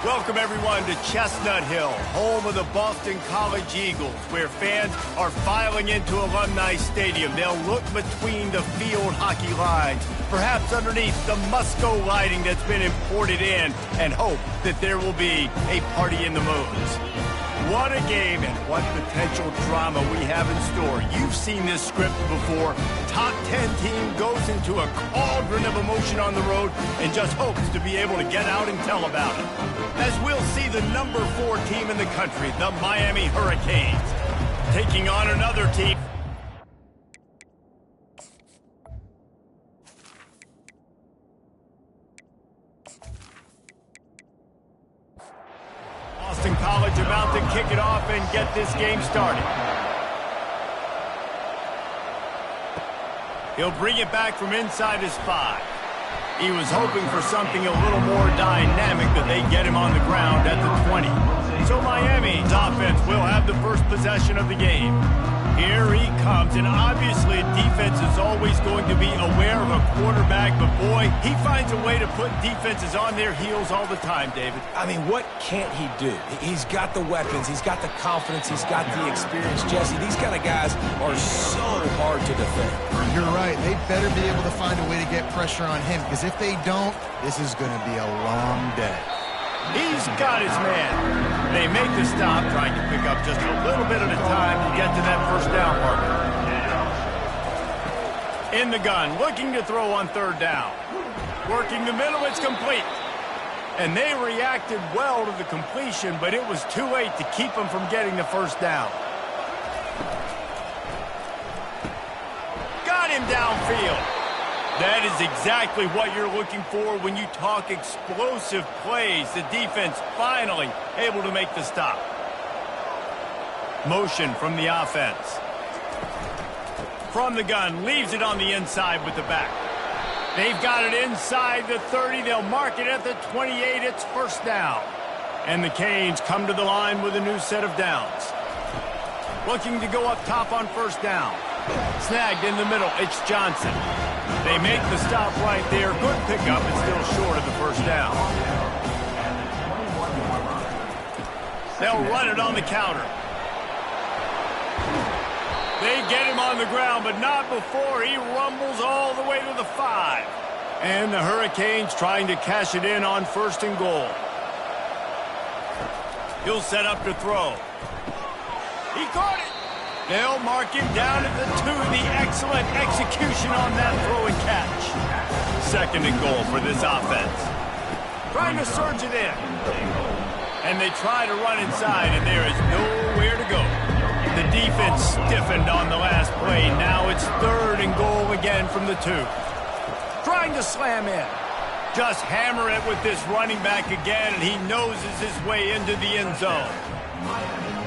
Welcome, everyone, to Chestnut Hill, home of the Boston College Eagles, where fans are filing into Alumni Stadium. They'll look between the field hockey lines, perhaps underneath the Musco lighting that's been imported in, and hope that there will be a party in the moons. What a game and what potential drama we have in store. You've seen this script before. Top 10 team goes into a cauldron of emotion on the road and just hopes to be able to get out and tell about it. As we'll see the number 4 team in the country, the Miami Hurricanes, taking on another team. Boston College about to kick it off and get this game started. He'll bring it back from inside his 5. He was hoping for something a little more dynamic, but they get him on the ground at the 20. So Miami's offense will have the first possession of the game. Here he comes, and obviously defense is always going to be aware of a quarterback, but boy, he finds a way to put defenses on their heels all the time, David. I mean, what can't he do? He's got the weapons, he's got the confidence, he's got the experience. Jesse, these kind of guys are so hard to defend. You're right. They better be able to find a way to get pressure on him, because if they don't, this is going to be a long day. He's got his man. They make the stop, trying to pick up just a little bit at a time to get to that first down marker. In the gun, looking to throw on 3rd down. Working the middle, it's complete. And they reacted well to the completion, but it was too late to keep them from getting the first down. Got him downfield. That is exactly what you're looking for when you talk explosive plays. The defense finally able to make the stop. Motion from the offense. From the gun, leaves it on the inside with the back. They've got it inside the 30. They'll mark it at the 28. It's first down. And the Canes come to the line with a new set of downs. Looking to go up top on first down. Snagged in the middle. It's Johnson. They make the stop right there. Good pickup, but still short of the first down. They'll run it on the counter. They get him on the ground, but not before he rumbles all the way to the 5. And the Hurricanes trying to cash it in on 1st and goal. He'll set up to throw. He caught it. They'll mark him down at the 2. The excellent execution on that throw and catch. 2nd and goal for this offense. Trying to surge it in. And they try to run inside, and there is nowhere to go. The defense stiffened on the last play. Now it's 3rd and goal again from the 2. Trying to slam in. Just hammer it with this running back again, and he noses his way into the end zone.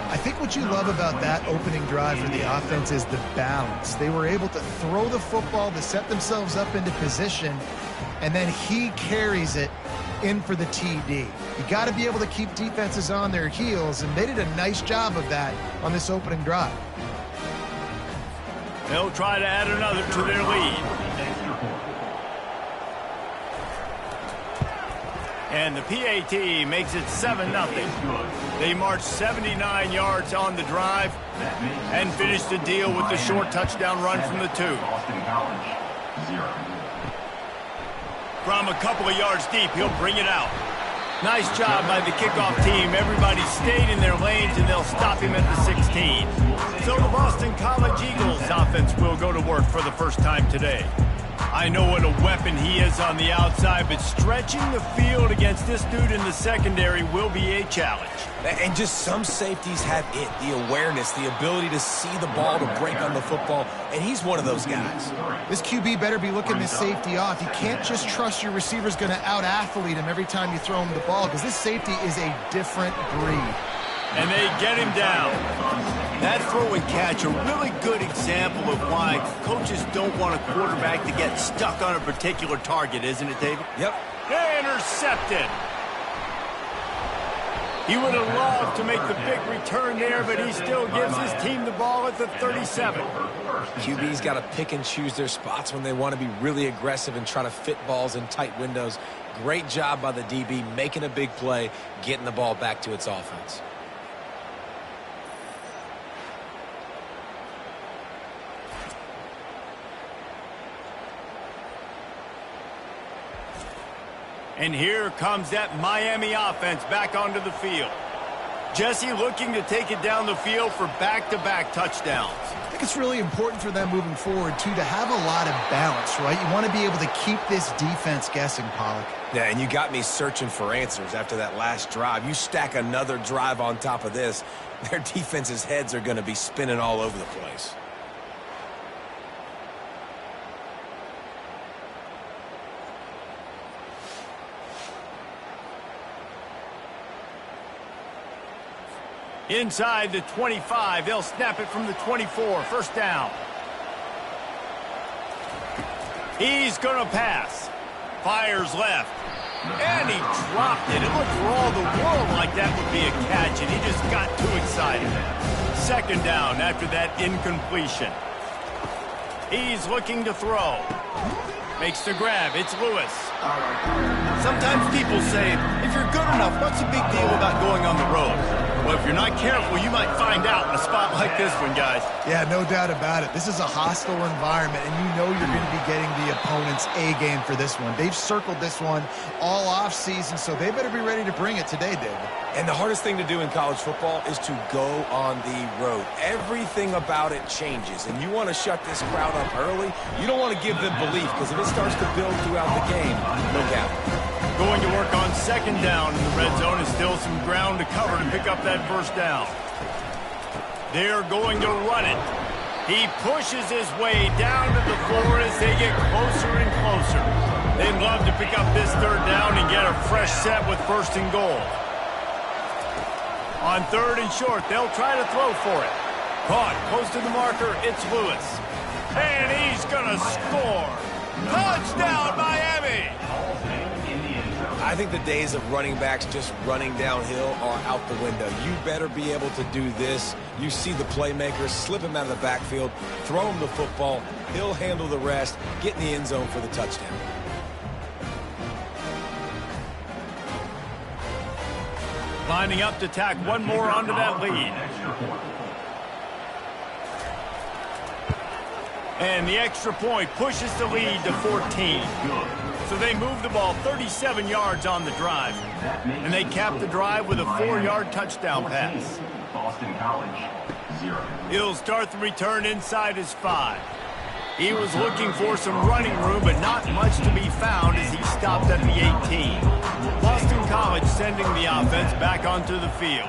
I think what you love about that opening drive for the offense is the balance. They were able to throw the football to set themselves up into position, and then he carries it in for the TD. You got to be able to keep defenses on their heels, and they did a nice job of that on this opening drive. They'll try to add another to their lead. And the PAT makes it 7-0. They march 79 yards on the drive and finish the deal with the short touchdown run from the 2. From a couple of yards deep, he'll bring it out. Nice job by the kickoff team. Everybody stayed in their lanes, and they'll stop him at the 16. So the Boston College Eagles offense will go to work for the first time today. I know what a weapon he is on the outside, but stretching the field against this dude in the secondary will be a challenge. And just some safeties have it, the awareness, the ability to see the ball, to break on the football, and he's one of those guys. This QB better be looking this safety off. You can't just trust your receiver's going to out-athlete him every time you throw him the ball, because this safety is a different breed. And they get him down. That throw and catch, a really good example of why coaches don't want a quarterback to get stuck on a particular target, isn't it, David? Yep. Intercepted. He would have loved to make the big return there, but he still gives his team the ball at the 37. QB's got to pick and choose their spots when they want to be really aggressive and try to fit balls in tight windows. Great job by the DB making a big play, getting the ball back to its offense. And here comes that Miami offense back onto the field. Jesse looking to take it down the field for back-to-back touchdowns. I think it's really important for them moving forward, too, to have a lot of balance, right? You want to be able to keep this defense guessing, Pollock. Yeah, and you got me searching for answers after that last drive. You stack another drive on top of this, their defense's heads are going to be spinning all over the place. Inside the 25, they'll snap it from the 24. First down. He's going to pass. Fires left. And he dropped it. It looked for all the world like that would be a catch, and he just got too excited. Second down after that incompletion. He's looking to throw. Makes the grab. It's Lewis. Sometimes people say, if you're good enough, what's the big deal about going on the road? Well, if you're not careful, you might find out in a spot like this one, guys. Yeah, no doubt about it. This is a hostile environment, and you know you're going to be getting the opponent's A-game for this one. They've circled this one all offseason, so they better be ready to bring it today, David. And the hardest thing to do in college football is to go on the road. Everything about it changes, and you want to shut this crowd up early. You don't want to give them belief, because if it starts to build throughout the game, look out. Going to work on second down in the red zone is still some ground to cover to pick up that first down. They're going to run it. He pushes his way down to the floor as they get closer and closer. They'd love to pick up this third down and get a fresh set with first and goal. On third and short, they'll try to throw for it. Caught close to the marker, it's Lewis. And he's going to score. Touchdown, Miami! I think the days of running backs just running downhill are out the window. You better be able to do this. You see the playmakers, slip him out of the backfield, throw him the football, he'll handle the rest, get in the end zone for the touchdown. Lining up to tack one more onto that lead. And the extra point pushes the lead to 14. So they move the ball 37 yards on the drive. And they cap the drive with a 4-yard touchdown pass. Boston College, 0. He'll start the return inside his 5. He was looking for some running room, but not much to be found as he stopped at the 18. Boston College sending the offense back onto the field.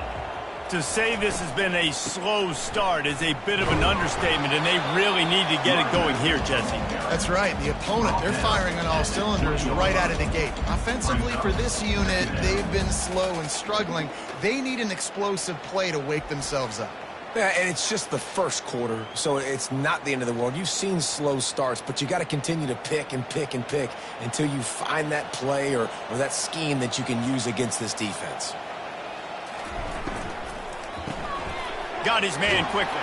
To say this has been a slow start is a bit of an understatement, and they really need to get it going here, Jesse. That's right. The opponent, they're firing on all cylinders right out of the gate. Offensively, for this unit, they've been slow and struggling. They need an explosive play to wake themselves up. Yeah, and it's just the first quarter, so it's not the end of the world. You've seen slow starts, but you got to continue to pick and pick and pick until you find that play or that scheme that you can use against this defense. Got his man quickly.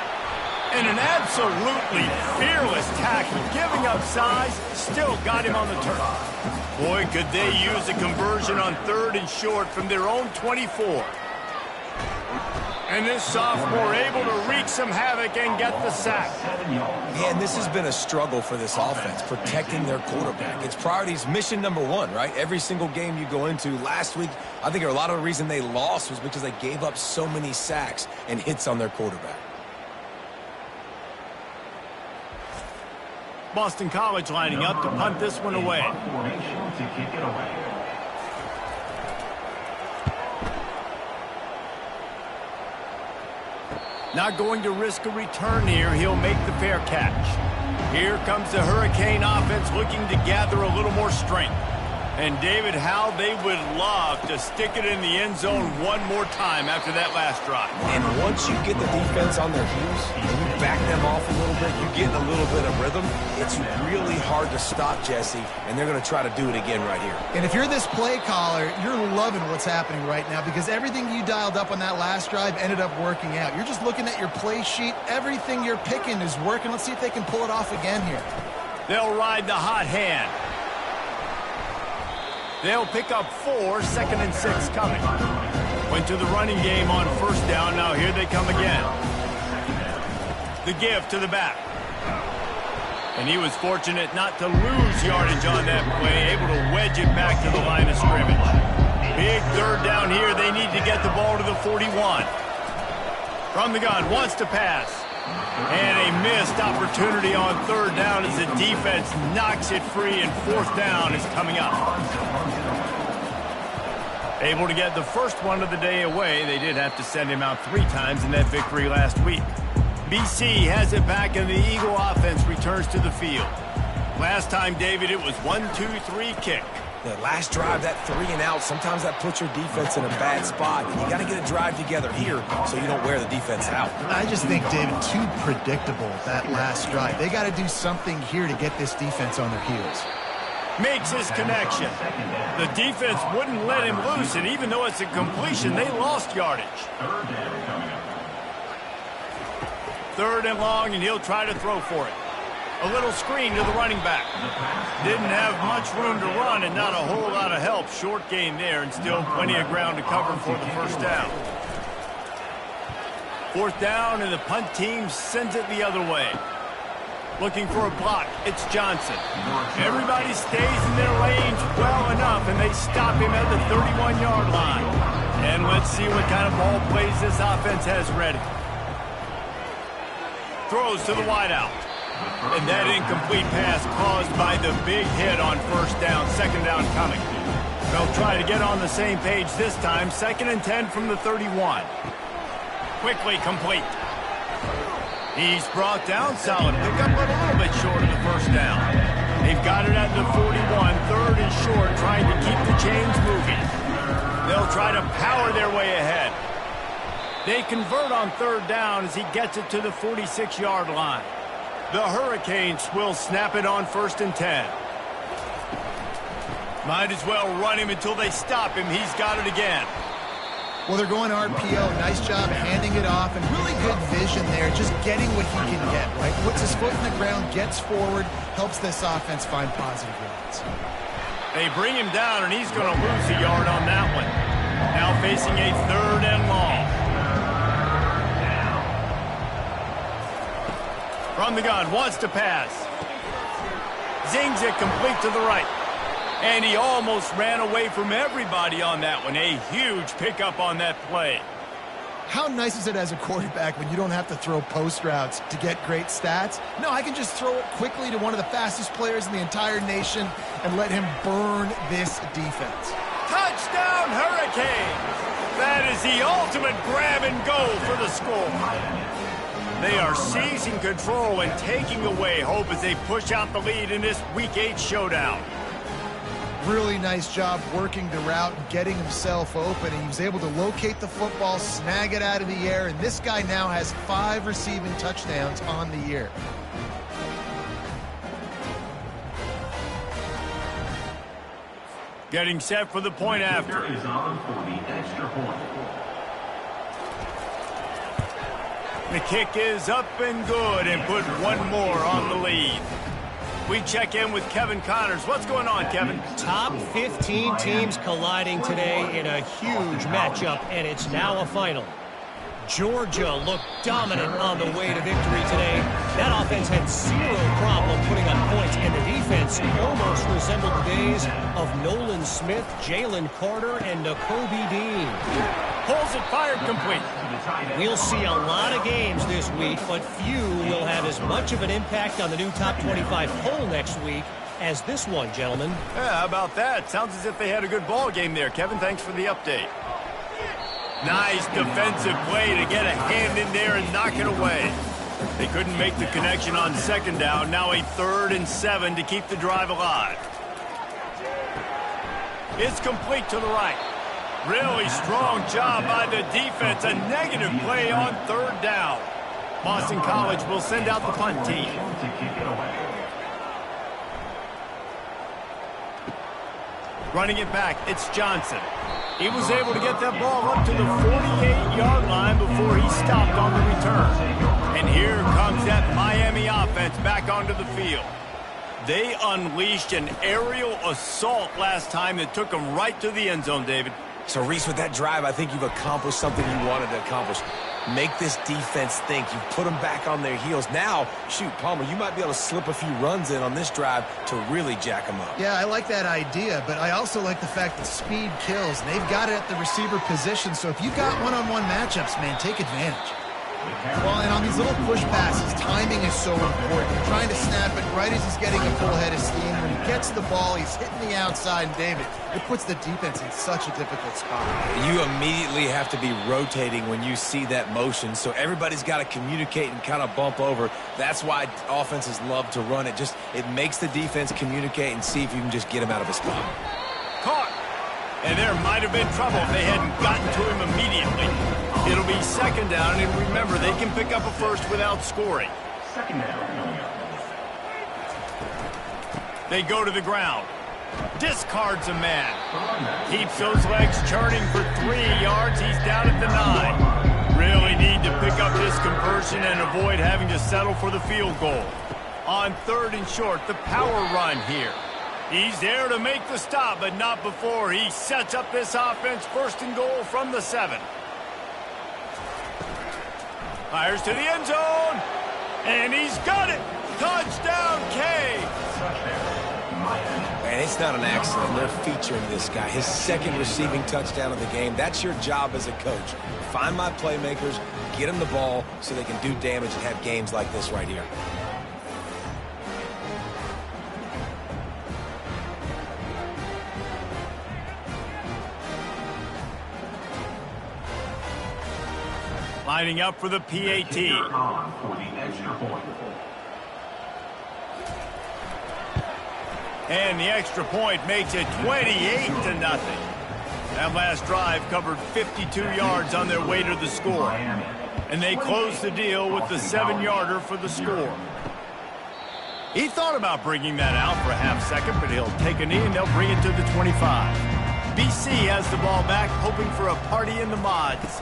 And an absolutely fearless tackle, giving up size, still got him on the turf. Boy, could they use a conversion on third and short from their own 24. And this sophomore able to wreak some havoc and get the sack. Yeah, and this has been a struggle for this offense, protecting their quarterback. It's priorities, mission number one, right? Every single game you go into. Last week, I think a lot of the reason they lost was because they gave up so many sacks and hits on their quarterback. Boston College lining up to punt this one away. Not going to risk a return here. He'll make the fair catch. Here comes the Hurricane offense looking to gather a little more strength. And David, how they would love to stick it in the end zone one more time after that last drive. And once you get the defense on their heels and you back them off a little bit, you get in a little bit of rhythm, it's really hard to stop, Jesse, and they're going to try to do it again right here. And if you're this play caller, you're loving what's happening right now because everything you dialed up on that last drive ended up working out. You're just looking at your play sheet. Everything you're picking is working. Let's see if they can pull it off again here. They'll ride the hot hand. They'll pick up 4, 2nd and 6 coming. Went to the running game on first down. Now here they come again. The give to the back. And he was fortunate not to lose yardage on that play, able to wedge it back to the line of scrimmage. Big third down here. They need to get the ball to the 41. From the gun, wants to pass. And a missed opportunity on third down as the defense knocks it free, and fourth down is coming up. Able to get the first one of the day away. They did have to send him out 3 times in that victory last week. BC has it back, and the Eagle offense returns to the field. Last time, David, it was 1-2-3 kick. The last drive, that 3 and out, sometimes that puts your defense in a bad spot. You got to get a drive together here so you don't wear the defense out. I just think, David, too predictable, that last drive. They got to do something here to get this defense on their heels. Makes his connection. The defense wouldn't let him loose, and even though it's a completion, they lost yardage. Third and long, and he'll try to throw for it. A little screen to the running back. Didn't have much room to run and not a whole lot of help. Short gain there and still plenty of ground to cover for the first down. Fourth down, and the punt team sends it the other way. Looking for a block. It's Johnson. Everybody stays in their lanes well enough, and they stop him at the 31-yard line. And let's see what kind of ball plays this offense has ready. Throws to the wideout. And that incomplete pass caused by the big hit on first down. Second down coming. They'll try to get on the same page this time. 2nd and 10 from the 31. Quickly complete. He's brought down. Solid pickup, but a little bit short of the first down. They've got it at the 41. 3rd and short, trying to keep the chains moving. They'll try to power their way ahead. They convert on 3rd down as he gets it to the 46-yard line. The Hurricanes will snap it on 1st and 10. Might as well run him until they stop him. He's got it again. Well, they're going RPO. Nice job handing it off, and really good vision there, just getting what he can get, right? Puts his foot in the ground, gets forward, helps this offense find positive yards. They bring him down, and he's going to lose a yard on that one. Now facing a 3rd and long. From the gun, wants to pass. Zings it complete to the right. And he almost ran away from everybody on that one. A huge pickup on that play. How nice is it as a quarterback when you don't have to throw post routes to get great stats? No, I can just throw it quickly to one of the fastest players in the entire nation and let him burn this defense. Touchdown, Hurricanes! That is the ultimate grab and go for the score. They are seizing control and taking away hope as they push out the lead in this Week 8 showdown. Really nice job working the route, getting himself open, and he was able to locate the football, snag it out of the air, and this guy now has 5 receiving touchdowns on the year. Getting set for the point after. Is on for the extra point. The kick is up and good and put one more on the lead. We check in with Kevin Connors. What's going on, Kevin? Top 15 teams colliding today in a huge matchup, and it's now a final. Georgia looked dominant on the way to victory today. That offense had 0 problem putting up points, and the defense almost resembled the days of Nolan Smith, Jalen Carter, and Nakobe Dean. Pulls it, fired, complete. We'll see a lot of games this week, but few will have as much of an impact on the new top 25 poll next week as this one, gentlemen. Yeah, how about that? Sounds as if they had a good ball game there. Kevin, thanks for the update. Nice defensive play to get a hand in there and knock it away. They couldn't make the connection on 2nd down. Now a 3rd and 7 to keep the drive alive. It's complete to the right. Really strong job by the defense. A negative play on third down. Boston College will send out the punt team. Running it back, it's Johnson. He was able to get that ball up to the 48-yard line before he stopped on the return. And here comes that Miami offense back onto the field. They unleashed an aerial assault last time that took them right to the end zone, David. So, Reese, with that drive, I think you've accomplished something you wanted to accomplish. Make this defense think. You've put them back on their heels. Now, shoot, Palmer, you might be able to slip a few runs in on this drive to really jack them up. Yeah, I like that idea, but I also like the fact that speed kills. And they've got it at the receiver position, so if you've got one-on-one matchups, man, take advantage. Well, and on these little push passes, timing is so important. You're trying to snap it right as he's getting a full head of steam. When he gets the ball, he's hitting the outside. And David, it puts the defense in such a difficult spot. You immediately have to be rotating when you see that motion, so everybody's got to communicate and kind of bump over. That's why offenses love to run it. It makes the defense communicate and see if you can just get him out of a spot. Caught. And there might have been trouble if they hadn't gotten to him immediately. It'll be second down, and remember, they can pick up a first without scoring. Second down. They go to the ground. Discards a man. Keeps those legs churning for 3 yards. He's down at the 9. Really need to pick up this conversion and avoid having to settle for the field goal. On third and short, the power run here. He's there to make the stop, but not before he sets up this offense. First and goal from the 7. Fires to the end zone, and he's got it. Touchdown, K. And it's not an accident. They're featuring this guy. His second receiving touchdown of the game. That's your job as a coach. Find my playmakers, get them the ball so they can do damage and have games like this right here. Lining up for the PAT. For the extra point. And the extra point makes it 28-0. That last drive covered 52 yards on their way to the score. And they closed the deal with the 7-yarder for the score. He thought about bringing that out for a half second, but he'll take a knee and they'll bring it to the 25. BC has the ball back, hoping for a party in the mods.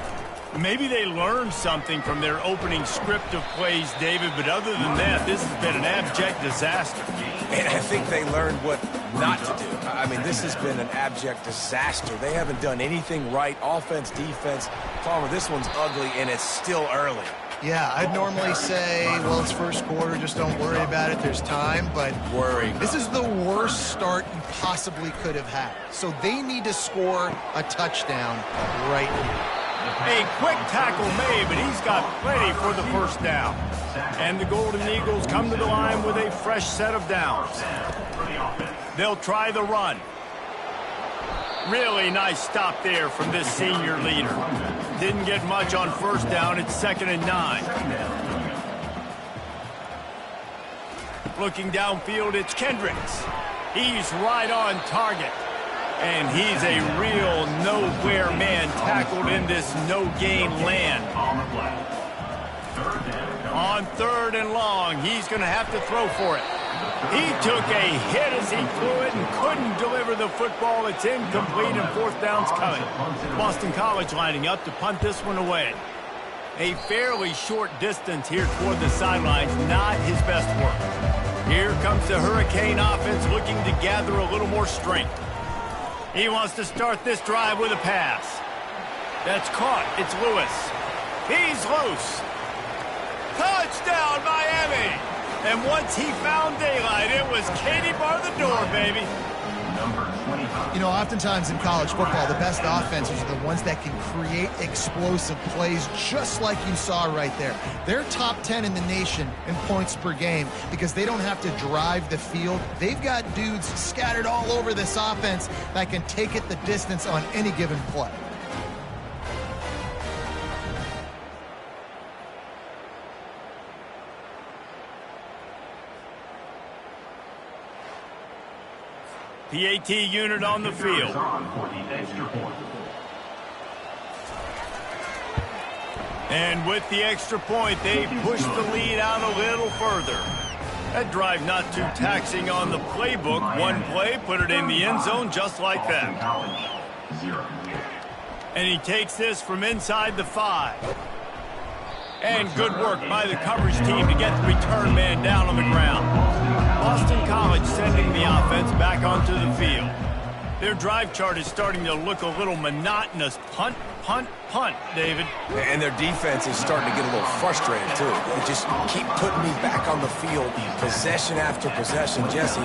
Maybe they learned something from their opening script of plays, David, but other than that, this has been an abject disaster. And I think they learned what not to do. I mean, this has been an abject disaster. They haven't done anything right, offense, defense. Palmer, this one's ugly, and it's still early. Yeah, I'd normally say, well, it's first quarter, just don't worry about it, there's time, but this is the worst start you possibly could have had. So they need to score a touchdown right here. A quick tackle made, but he's got plenty for the first down. And the Golden Eagles come to the line with a fresh set of downs. They'll try the run. Really nice stop there from this senior leader. Didn't get much on first down. It's 2nd and 9. Looking downfield, it's Kendricks. He's right on target. And he's a real nowhere man tackled in this no-gain land. On third and long, he's going to have to throw for it. He took a hit as he threw it and couldn't deliver the football. It's incomplete and fourth down's coming. Boston College lining up to punt this one away. A fairly short distance here toward the sidelines, not his best work. Here comes the Hurricane offense looking to gather a little more strength. He wants to start this drive with a pass. That's caught. It's Lewis. He's loose. Touchdown, Miami! And once he found daylight, it was Katie bar the door, baby. You know, oftentimes in college football, the best offenses are the ones that can create explosive plays, just like you saw right there. They're top 10 in the nation in points per game because they don't have to drive the field. They've got dudes scattered all over this offense that can take it the distance on any given play. PAT unit on the field. And with the extra point, they push the lead out a little further. That drive not too taxing on the playbook. One play, put it in the end zone just like that. And he takes this from inside the 5. And good work by the coverage team to get the return man down on the ground. Boston College sending the offense back onto the field. Their drive chart is starting to look a little monotonous. Punt, punt, punt, David. And their defense is starting to get a little frustrated, too. They just keep putting me back on the field, possession after possession. Jesse,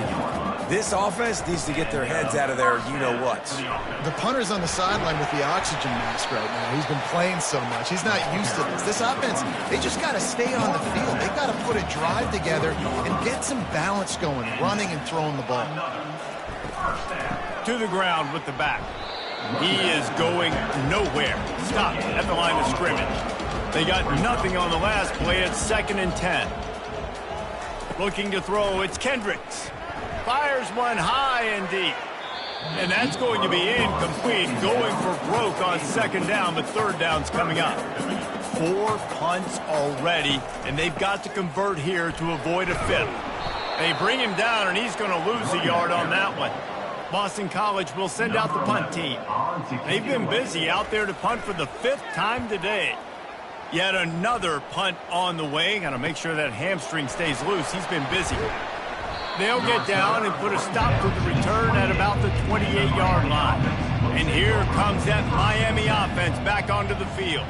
this offense needs to get their heads out of their you-know-whats. The punter's on the sideline with the oxygen mask right now. He's been playing so much. He's not used to this. This offense, they just got to stay on the field. They've got to put a drive together and get some balance going, running and throwing the ball. To the ground with the back. He is going nowhere. Stopped at the line of scrimmage. They got nothing on the last play. It's 2nd and 10. Looking to throw. It's Kendricks. Fires one high and deep. And that's going to be incomplete. Going for broke on 2nd down, but 3rd down's coming up. 4 punts already, and they've got to convert here to avoid a 5th. They bring him down, and he's going to lose a yard on that one. Boston College will send out the punt team. They've been busy out there to punt for the 5th time today. Yet another punt on the way. Got to make sure that hamstring stays loose. He's been busy. They'll get down and put a stop to the return at about the 28-yard line. And here comes that Miami offense back onto the field.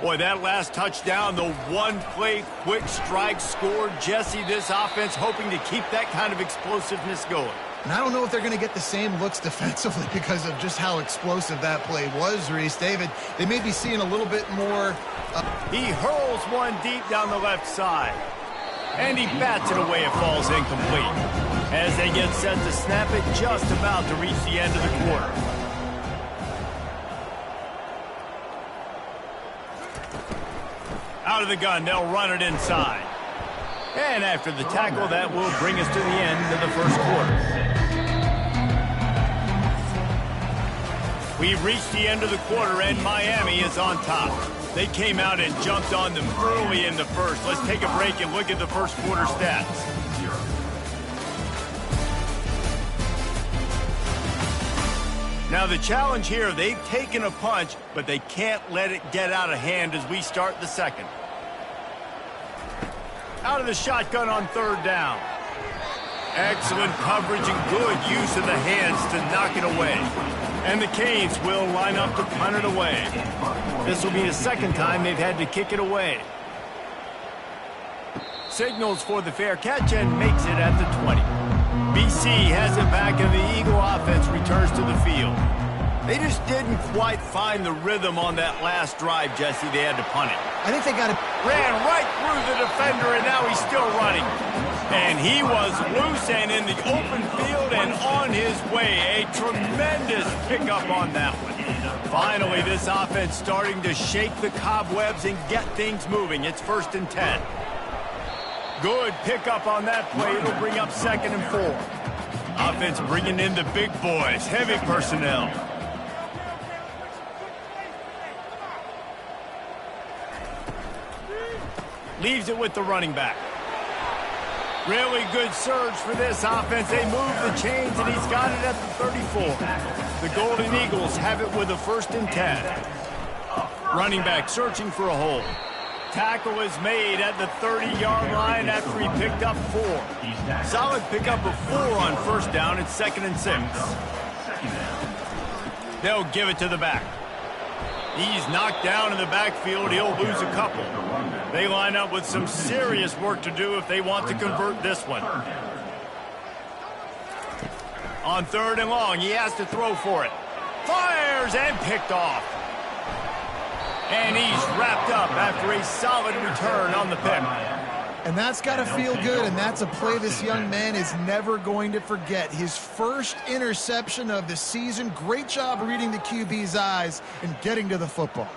Boy, that last touchdown, the one-play quick strike score. Jesse, this offense hoping to keep that kind of explosiveness going. And I don't know if they're going to get the same looks defensively because of just how explosive that play was, Reese. David, they may be seeing a little bit more. He hurls one deep down the left side. And he bats it away. It falls incomplete. As they get set to snap it, just about to reach the end of the quarter. Out of the gun, they'll run it inside. And after the tackle, that will bring us to the end of the first quarter. We've reached the end of the quarter, and Miami is on top. They came out and jumped on them early in the first. Let's take a break and look at the first quarter stats. Now the challenge here, they've taken a punch, but they can't let it get out of hand as we start the second. Out of the shotgun on 3rd down. Excellent coverage and good use of the hands to knock it away. And the Canes will line up to punt it away. This will be the 2nd time they've had to kick it away. Signals for the fair catch and makes it at the 20. BC has it back and the Eagle offense returns to the field. They just didn't quite find the rhythm on that last drive, Jesse. They had to punt it. I think they got it. Ran right through the defender, and now he's still running. And he was loose and in the open field and on his way. A tremendous pickup on that one. Finally, this offense starting to shake the cobwebs and get things moving. It's 1st and 10. Good pickup on that play. It'll bring up 2nd and 4. Offense bringing in the big boys, heavy personnel. Leaves it with the running back. Really good surge for this offense. They move the chains, and he's got it at the 34. The Golden Eagles have it with a 1st and 10. Running back searching for a hole. Tackle is made at the 30-yard line after he picked up 4. Solid pickup of 4 on 1st down. It's 2nd and 6. They'll give it to the back. He's knocked down in the backfield. He'll lose a couple. They line up with some serious work to do if they want to convert this one. On 3rd and long, he has to throw for it. Fires and picked off. And he's wrapped up after a solid return on the pick. And that's got to feel good, and that's a play this young man is never going to forget. His first interception of the season. Great job reading the QB's eyes and getting to the football.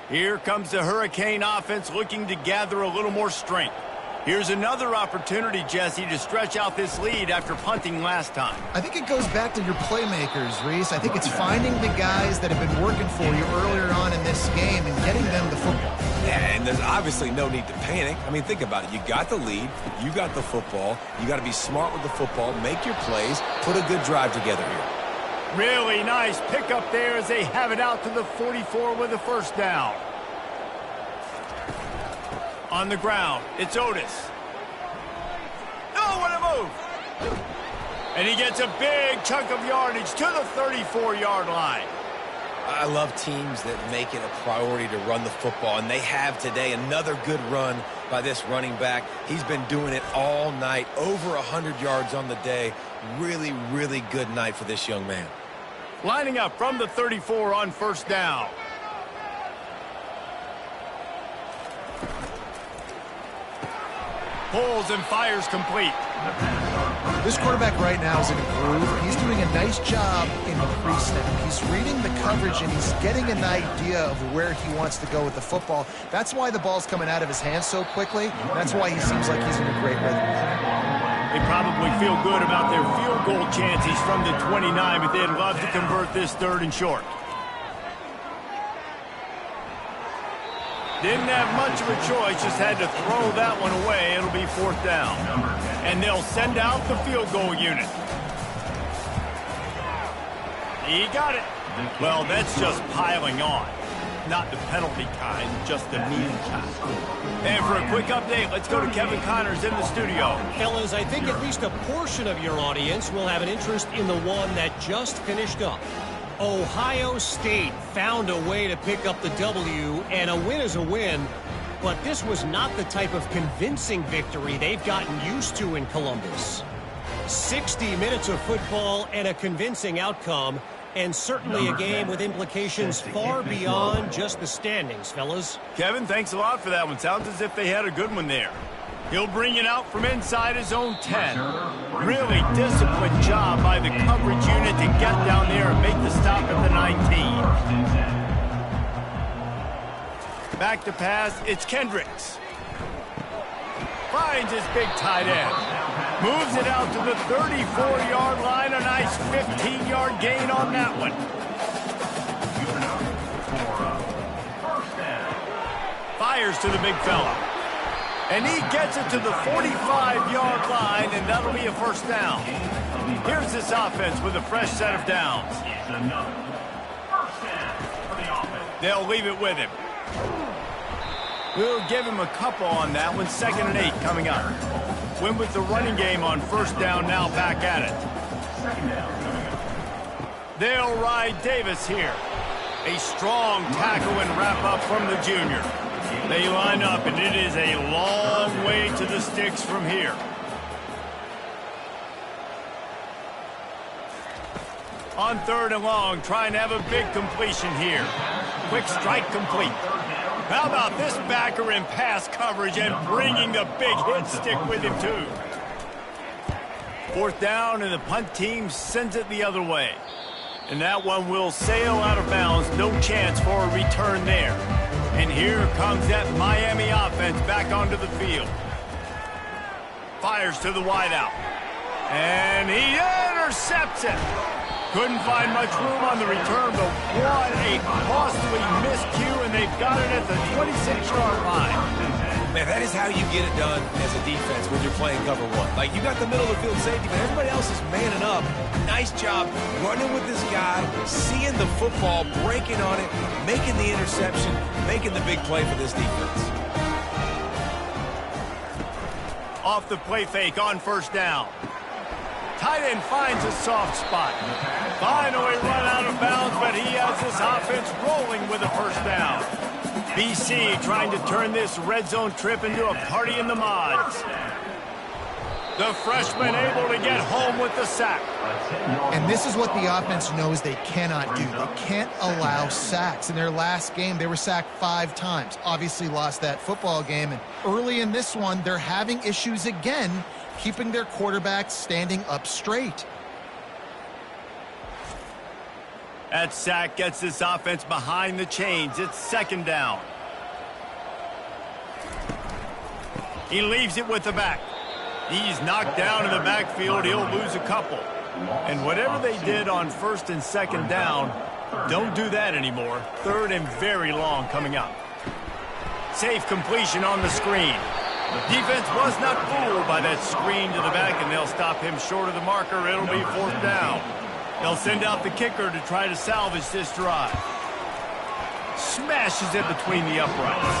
Here comes the Hurricane offense looking to gather a little more strength. Here's another opportunity, Jesse, to stretch out this lead after punting last time. I think it goes back to your playmakers, Reese. I think it's finding the guys that have been working for you earlier on in this game and getting them the football. Yeah, and there's obviously no need to panic. I mean, think about it. You got the lead. You got the football. You got to be smart with the football, make your plays, put a good drive together here. Really nice pickup there as they have it out to the 44 with a first down. On the ground, it's Otis. Oh, what a move! And he gets a big chunk of yardage to the 34-yard line. I love teams that make it a priority to run the football, and they have today. Another good run by this running back. He's been doing it all night, over 100 yards on the day. Really, really good night for this young man. Lining up from the 34 on first down. Pulls and fires complete. This quarterback right now is in a groove. He's doing a nice job in the pre-snap. He's reading the coverage, and he's getting an idea of where he wants to go with the football. That's why the ball's coming out of his hands so quickly. That's why he seems like he's in a great rhythm. They probably feel good about their field goal chances from the 29, but they'd love to convert this 3rd and short. Didn't have much of a choice, just had to throw that one away. It'll be 4th down. And they'll send out the field goal unit. He got it. Well, that's just piling on. Not the penalty kind, just the mean kind. And for a quick update, let's go to Kevin Connors in the studio. Fellas, I think at least a portion of your audience will have an interest in the one that just finished up. Ohio State found a way to pick up the W, and a win is a win, but this was not the type of convincing victory they've gotten used to in Columbus. 60 minutes of football and a convincing outcome, and certainly a game with implications far beyond just the standings, fellas. Kevin, thanks a lot for that one. Sounds as if they had a good one there. He'll bring it out from inside his own 10. Really disciplined job by the coverage unit to get down there and make the stop at the 19. Back to pass, it's Kendricks. Finds his big tight end. Moves it out to the 34-yard line. A nice 15-yard gain on that one. Fires to the big fella. And he gets it to the 45-yard line, and that'll be a first down. Here's this offense with a fresh set of downs. They'll leave it with him. We'll give him a couple on that one. 2nd and 8 coming up. Win with the running game on first down, now back at it. They'll ride Davis here. A strong tackle and wrap up from the junior. They line up, and it is a long way to the sticks from here. On 3rd and long, trying to have a big completion here. Quick strike complete. How about this backer in pass coverage and bringing the big hit stick with him, too. 4th down, and the punt team sends it the other way. And that one will sail out of bounds. No chance for a return there. And here comes that Miami offense back onto the field. Fires to the wideout. And he intercepts it. Couldn't find much room on the return, but what a costly miscue, and they've got it at the 26-yard line. Man, that is how you get it done as a defense when you're playing cover one. Like, you got the middle of the field safety, but everybody else is manning up. Nice job running with this guy, seeing the football, breaking on it, making the interception, making the big play for this defense. Off the play fake on first down. Tight end finds a soft spot. Finally run out of bounds, but he has this offense rolling with a first down. BC trying to turn this red zone trip into a party in the mods. The freshman able to get home with the sack. And this is what the offense knows they cannot do. They can't allow sacks. In their last game, they were sacked 5 times. Obviously lost that football game. And early in this one, they're having issues again, keeping their quarterback standing up straight. That sack gets this offense behind the chains. It's second down. He leaves it with the back. He's knocked down in the backfield. He'll lose a couple. And whatever they did on first and second down, don't do that anymore. Third and very long coming up. Safe completion on the screen. Defense was not fooled by that screen to the back, and they'll stop him short of the marker. It'll be fourth down. They'll send out the kicker to try to salvage this drive. Smashes it between the uprights.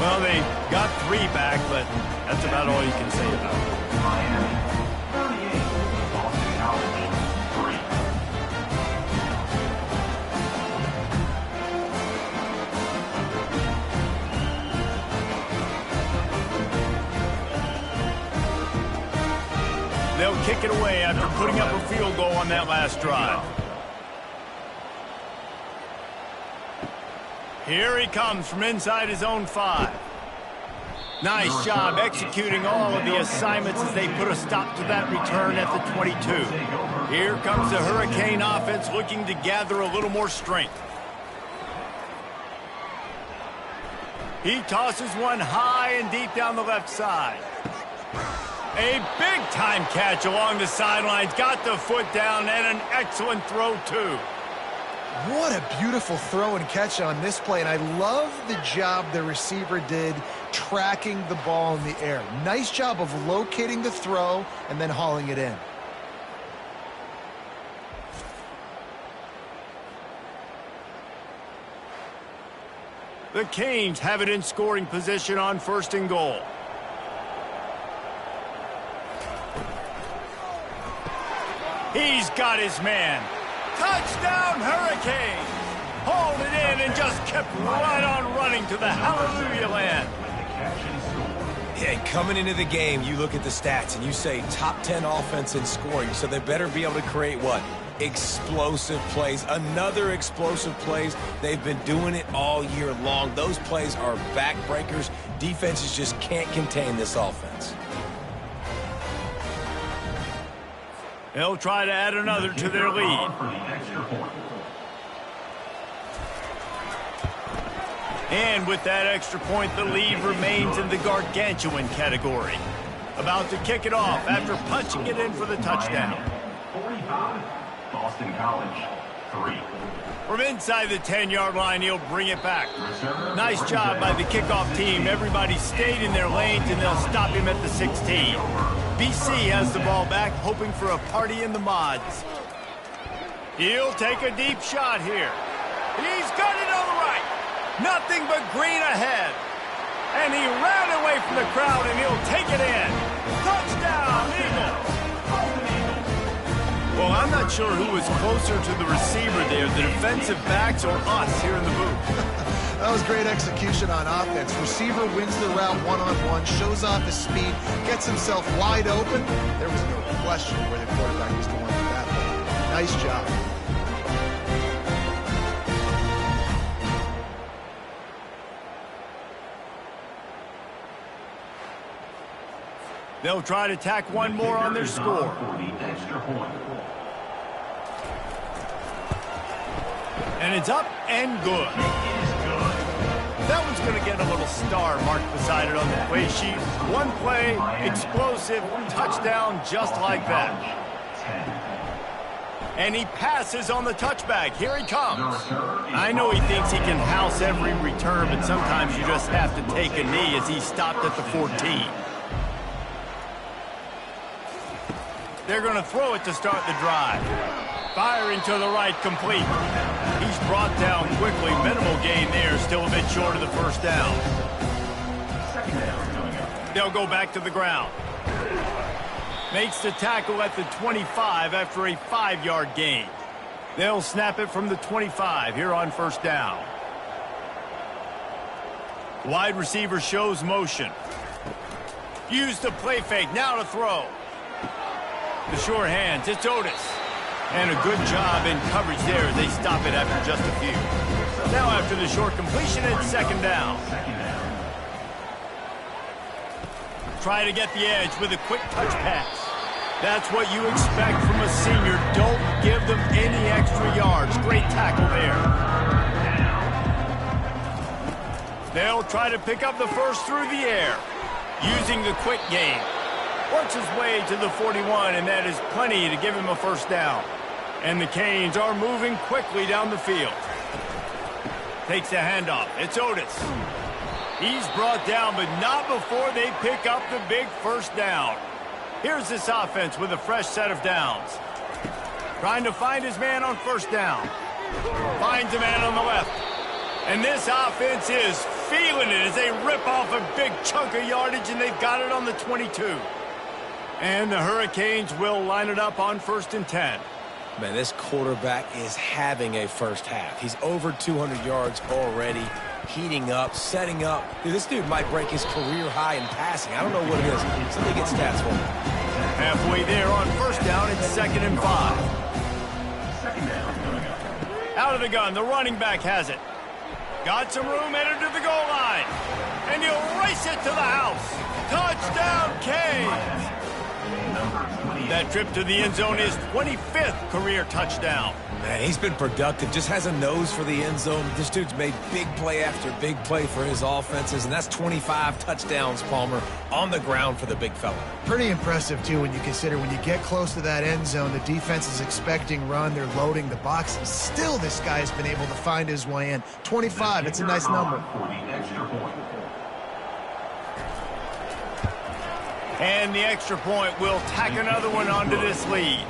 Well, they got 3 back, but that's about all you can say about it. Miami, 38, Boston College, 3. They'll kick it away after putting up a field goal on that last drive. Here he comes from inside his own 5. Nice job executing all of the assignments as they put a stop to that return at the 22. Here comes the Hurricane offense looking to gather a little more strength. He tosses one high and deep down the left side. A big-time catch along the sidelines. Got the foot down and an excellent throw, too. What a beautiful throw and catch on this play, and I love the job the receiver did tracking the ball in the air. Nice job of locating the throw and then hauling it in. The Canes have it in scoring position on first and goal. He's got his man. Touchdown, Hurricane! Hauled it in and just kept right on running to the hallelujah land. Yeah, and coming into the game, you look at the stats and you say top 10 offense in scoring, so they better be able to create what? Explosive plays. Another explosive plays. They've been doing it all year long. Those plays are backbreakers. Defenses just can't contain this offense. They'll try to add another to their lead. And with that extra point, the lead remains in the gargantuan category. About to kick it off after punching it in for the touchdown. 45, Boston College, 3. From inside the 10-yard line, he'll bring it back. Nice job by the kickoff team. Everybody stayed in their lanes, and they'll stop him at the 16. BC has the ball back, hoping for a party in the mods. He'll take a deep shot here. He's got it on the right. Nothing but green ahead. And he ran away from the crowd, and he'll take it in. Touchdown, Eagles! Well, I'm not sure who was closer to the receiver there, the defensive backs or us here in the booth. That was great execution on offense. Receiver wins the route one-on-one, shows off his speed, gets himself wide open. There was no question where the quarterback was going with that ball. Nice job. They'll try to tack one more on their score. And it's up and good. That one's going to get a little star marked beside it on the play sheet. One play, explosive, touchdown just like that. And he passes on the touchback. Here he comes. I know he thinks he can house every return, but sometimes you just have to take a knee as he stopped at the 14. They're going to throw it to start the drive. Firing to the right, complete. He's brought down quickly. Minimal gain there, still a bit short of the first down. They'll go back to the ground. Makes the tackle at the 25 after a 5-yard gain. They'll snap it from the 25 here on first down. Wide receiver shows motion. Use the play fake, now to throw. The short hands, it's Otis. And a good job in coverage there as they stop it after just a few. Now after the short completion, it's second down. Try to get the edge with a quick touch pass. That's what you expect from a senior. Don't give them any extra yards. Great tackle there. They'll try to pick up the first through the air, using the quick game. Works his way to the 41, and that is plenty to give him a first down. And the Canes are moving quickly down the field. Takes a handoff. It's Otis. He's brought down, but not before they pick up the big first down. Here's this offense with a fresh set of downs. Trying to find his man on first down. Finds a man on the left. And this offense is feeling it as they rip off a big chunk of yardage, and they've got it on the 22. And the Hurricanes will line it up on 1st and 10. Man, this quarterback is having a first half. He's over 200 yards already, heating up, setting up. Dude, this dude might break his career high in passing. I don't know what it is. Somebody get stats for me. Halfway there on first down, it's 2nd and 5. Out of the gun, the running back has it. Got some room, headed to the goal line. And he'll race it to the house. Touchdown, Canes! That trip to the end zone is 25th career touchdown. Man, he's been productive, just has a nose for the end zone. This dude's made big play after big play for his offenses, and that's 25 touchdowns, Palmer, on the ground for the big fella. Pretty impressive, too, when you consider when you get close to that end zone, the defense is expecting run, they're loading the box. Still, this guy's been able to find his way in. 25, it's a nice number. And the extra point will tack another one onto this lead.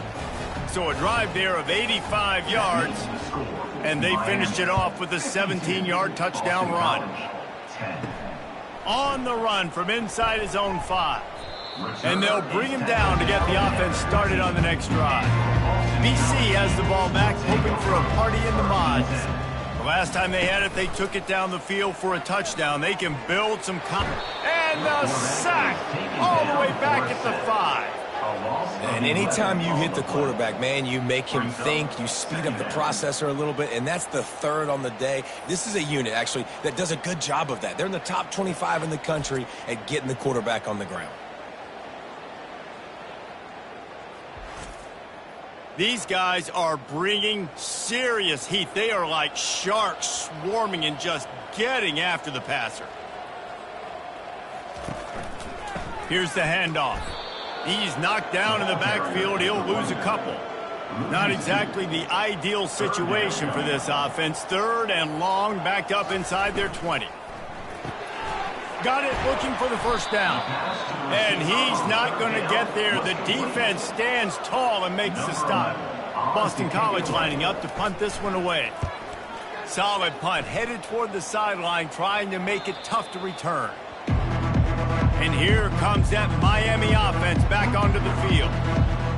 So a drive there of 85 yards, and they finished it off with a 17-yard touchdown run. On the run from inside his own 5. And they'll bring him down to get the offense started on the next drive. BC has the ball back, hoping for a party in the mods. The last time they had it, they took it down the field for a touchdown. They can build some confidence. And the sack all the way back at the 5. And anytime you hit the quarterback, man, you make him think, you speed up the processor a little bit, and that's the 3rd on the day. This is a unit, actually, that does a good job of that. They're in the top 25 in the country at getting the quarterback on the ground. These guys are bringing serious heat. They are like sharks swarming and just getting after the passer. Here's the handoff. He's knocked down in the backfield. He'll lose a couple. Not exactly the ideal situation for this offense. 3rd and long, backed up inside their 20. Got it, looking for the first down. And he's not going to get there. The defense stands tall and makes the stop. Boston College lining up to punt this one away. Solid punt, headed toward the sideline, trying to make it tough to return. And here comes that Miami offense back onto the field.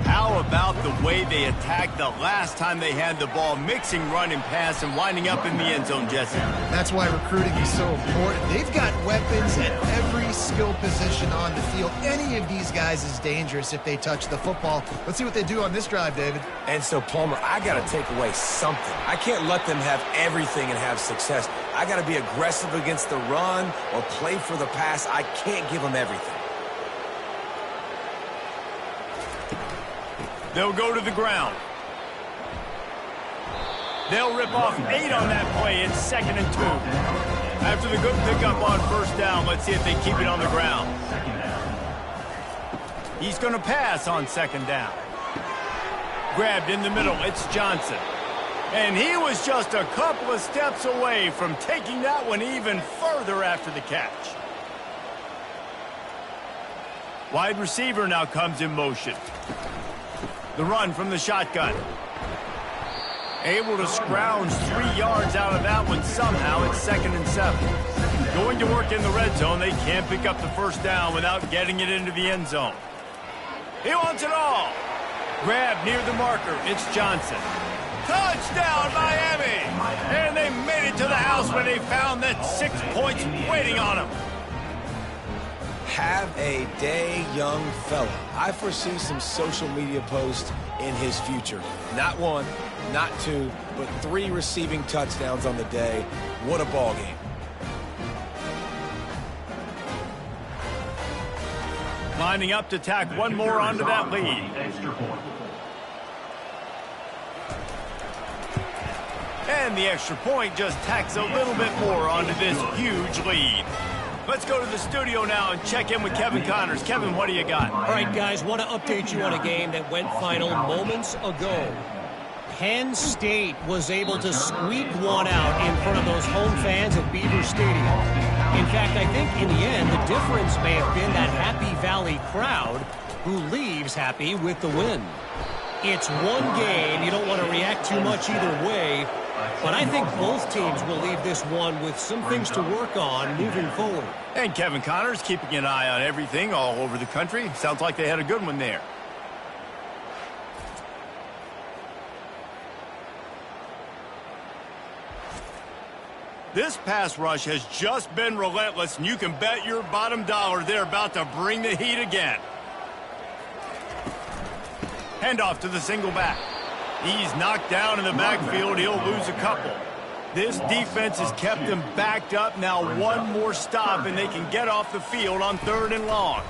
How about the way they attacked the last time they had the ball, mixing run and pass and winding up in the end zone, Jesse? That's why recruiting is so important. They've got weapons at every skill position on the field. Any of these guys is dangerous if they touch the football. Let's see what they do on this drive, David. And so, Palmer, I got to take away something. I can't let them have everything and have success. I got to be aggressive against the run or play for the pass. I can't give them everything. They'll go to the ground. They'll rip off 8 on that play. It's 2nd and 2. After the good pickup on first down, let's see if they keep it on the ground. He's going to pass on 2nd down. Grabbed in the middle. It's Johnson. And he was just a couple of steps away from taking that one even further after the catch. Wide receiver now comes in motion. The run from the shotgun. Able to scrounge 3 yards out of that one somehow. It's 2nd and 7. Going to work in the red zone. They can't pick up the first down without getting it into the end zone. He wants it all. Grab near the marker. It's Johnson. Touchdown, Miami! And they made it to the house when they found that 6 points waiting on them. Have a day, young fella. I foresee some social media posts in his future. Not 1, not 2, but 3 receiving touchdowns on the day. What a ball game. Lining up to tack one more onto that lead. Extra point. And the extra point just tacks a little bit more onto this huge lead. Let's go to the studio now and check in with Kevin Connors. Kevin, what do you got? All right, guys, want to update you on a game that went final moments ago. Penn State was able to squeak one out in front of those home fans at Beaver Stadium. In fact, I think in the end, the difference may have been that Happy Valley crowd who leaves happy with the win. It's one game. You don't want to react too much either way. But I think both teams will leave this one with some things to work on moving forward. And Kevin Connors keeping an eye on everything all over the country. Sounds like they had a good one there. This pass rush has just been relentless, and you can bet your bottom dollar they're about to bring the heat again. Handoff to the single back. He's knocked down in the backfield. He'll lose a couple. This defense has kept them backed up. Now one more stop, and they can get off the field on 3rd and long.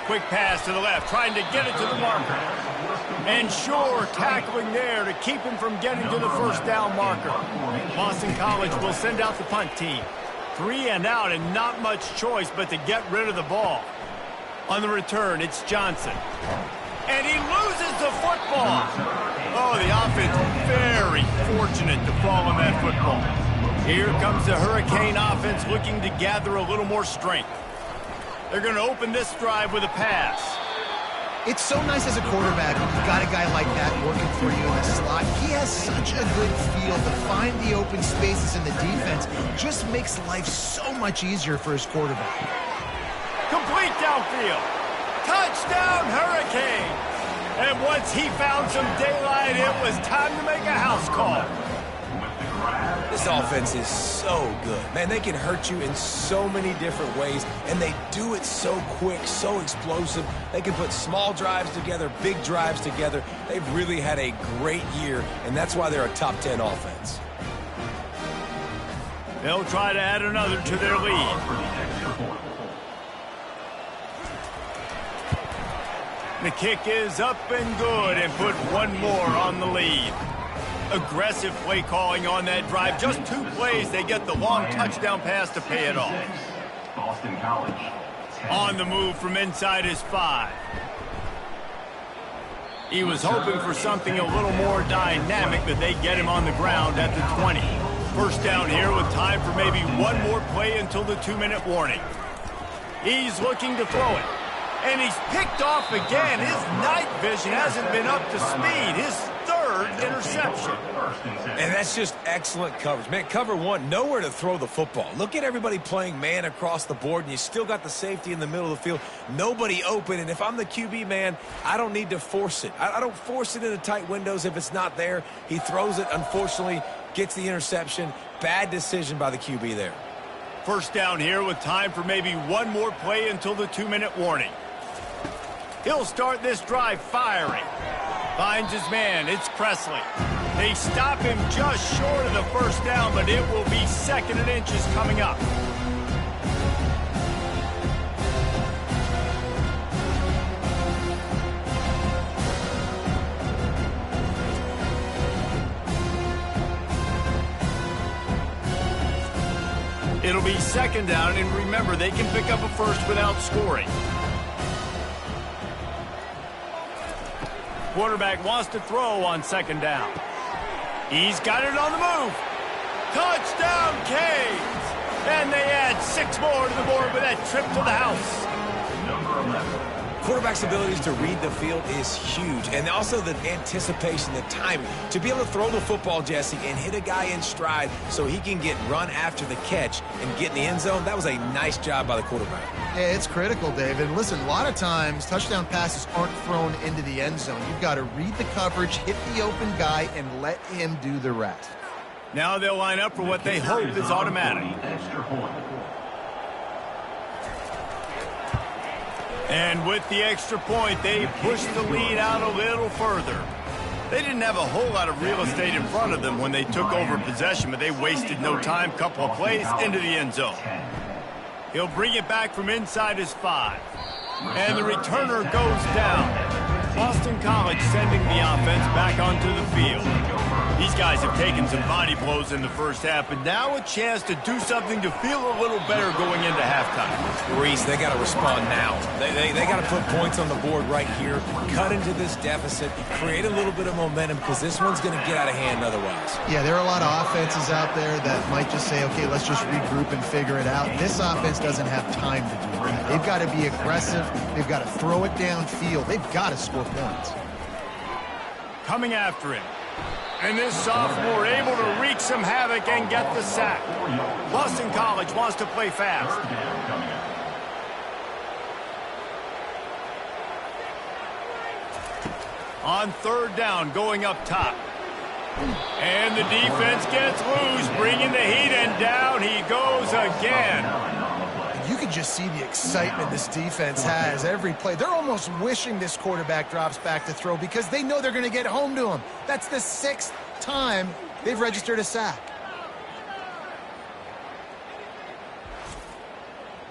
Quick pass to the left, trying to get it to the marker. And sure, tackling there to keep him from getting to the first down marker. Boston College will send out the punt team. 3 and out, and not much choice but to get rid of the ball. On the return, it's Johnson. And he loses the football. Oh, the offense very fortunate to fall on that football. Here comes the Hurricane offense looking to gather a little more strength. They're going to open this drive with a pass. It's so nice as a quarterback when you've got a guy like that working for you in the slot. He has such a good feel to find the open spaces in the defense. Just makes life so much easier for his quarterback. Complete downfield. Touchdown, Hurricane. And once he found some daylight, it was time to make a house call. This offense is so good. Man, they can hurt you in so many different ways, and they do it so quick, so explosive. They can put small drives together, big drives together. They've really had a great year, and that's why they're a top 10 offense. They'll try to add another to their lead. The kick is up and good, and put one more on the lead. Aggressive play calling on that drive. Just 2 plays, they get the long touchdown pass to pay it off. Boston College. 10. On the move from inside his 5. He was hoping for something a little more dynamic, but they get him on the ground at the 20. First down here with time for maybe one more play until the 2-minute warning. He's looking to throw it. And he's picked off again. His night vision hasn't been up to speed. His 3rd interception. And that's just excellent coverage. Man, cover 1, nowhere to throw the football. Look at everybody playing man across the board, and you still got the safety in the middle of the field. Nobody open, and if I'm the QB, man, I don't need to force it. I don't force it into tight windows if it's not there. He throws it, unfortunately, gets the interception. Bad decision by the QB there. First down here with time for maybe one more play until the 2-minute warning. He'll start this drive firing. Finds his man. It's Presley. They stop him just short of the first down, but it will be 2nd and inches coming up. It'll be 2nd down, and remember, they can pick up a first without scoring. Quarterback wants to throw on 2nd down. He's got it on the move. Touchdown, Canes! And they add 6 more to the board with that trip to the house. Number 11. Quarterback's abilities to read the field is huge, and also the anticipation, the timing. To be able to throw the football, Jesse, and hit a guy in stride so he can get run after the catch and get in the end zone, that was a nice job by the quarterback. Yeah, it's critical, David. Listen, a lot of times touchdown passes aren't thrown into the end zone. You've got to read the coverage, hit the open guy, and let him do the rest. Now they'll line up for what they hope is automatic. Extra point. And with the extra point, they push the lead out a little further. They didn't have a whole lot of real estate in front of them when they took over possession, but they wasted no time. Couple of plays into the end zone. He'll bring it back from inside his 5. And the returner goes down. Boston College sending the offense back onto the field. These guys have taken some body blows in the first half, but now a chance to do something to feel a little better going into halftime. Reese, they got to respond now. They got to put points on the board right here, cut into this deficit, create a little bit of momentum, because this one's going to get out of hand otherwise. Yeah, there are a lot of offenses out there that might just say, okay, let's just regroup and figure it out. This offense doesn't have time to do that. They've got to be aggressive. They've got to throw it downfield. They've got to score points. Coming after him. And this sophomore able to wreak some havoc and get the sack. Boston College wants to play fast. On third down, going up top. And the defense gets loose, bringing the heat, and down he goes again. You can just see the excitement this defense has every play. They're almost wishing this quarterback drops back to throw because they know they're going to get home to him. That's the 6th time they've registered a sack.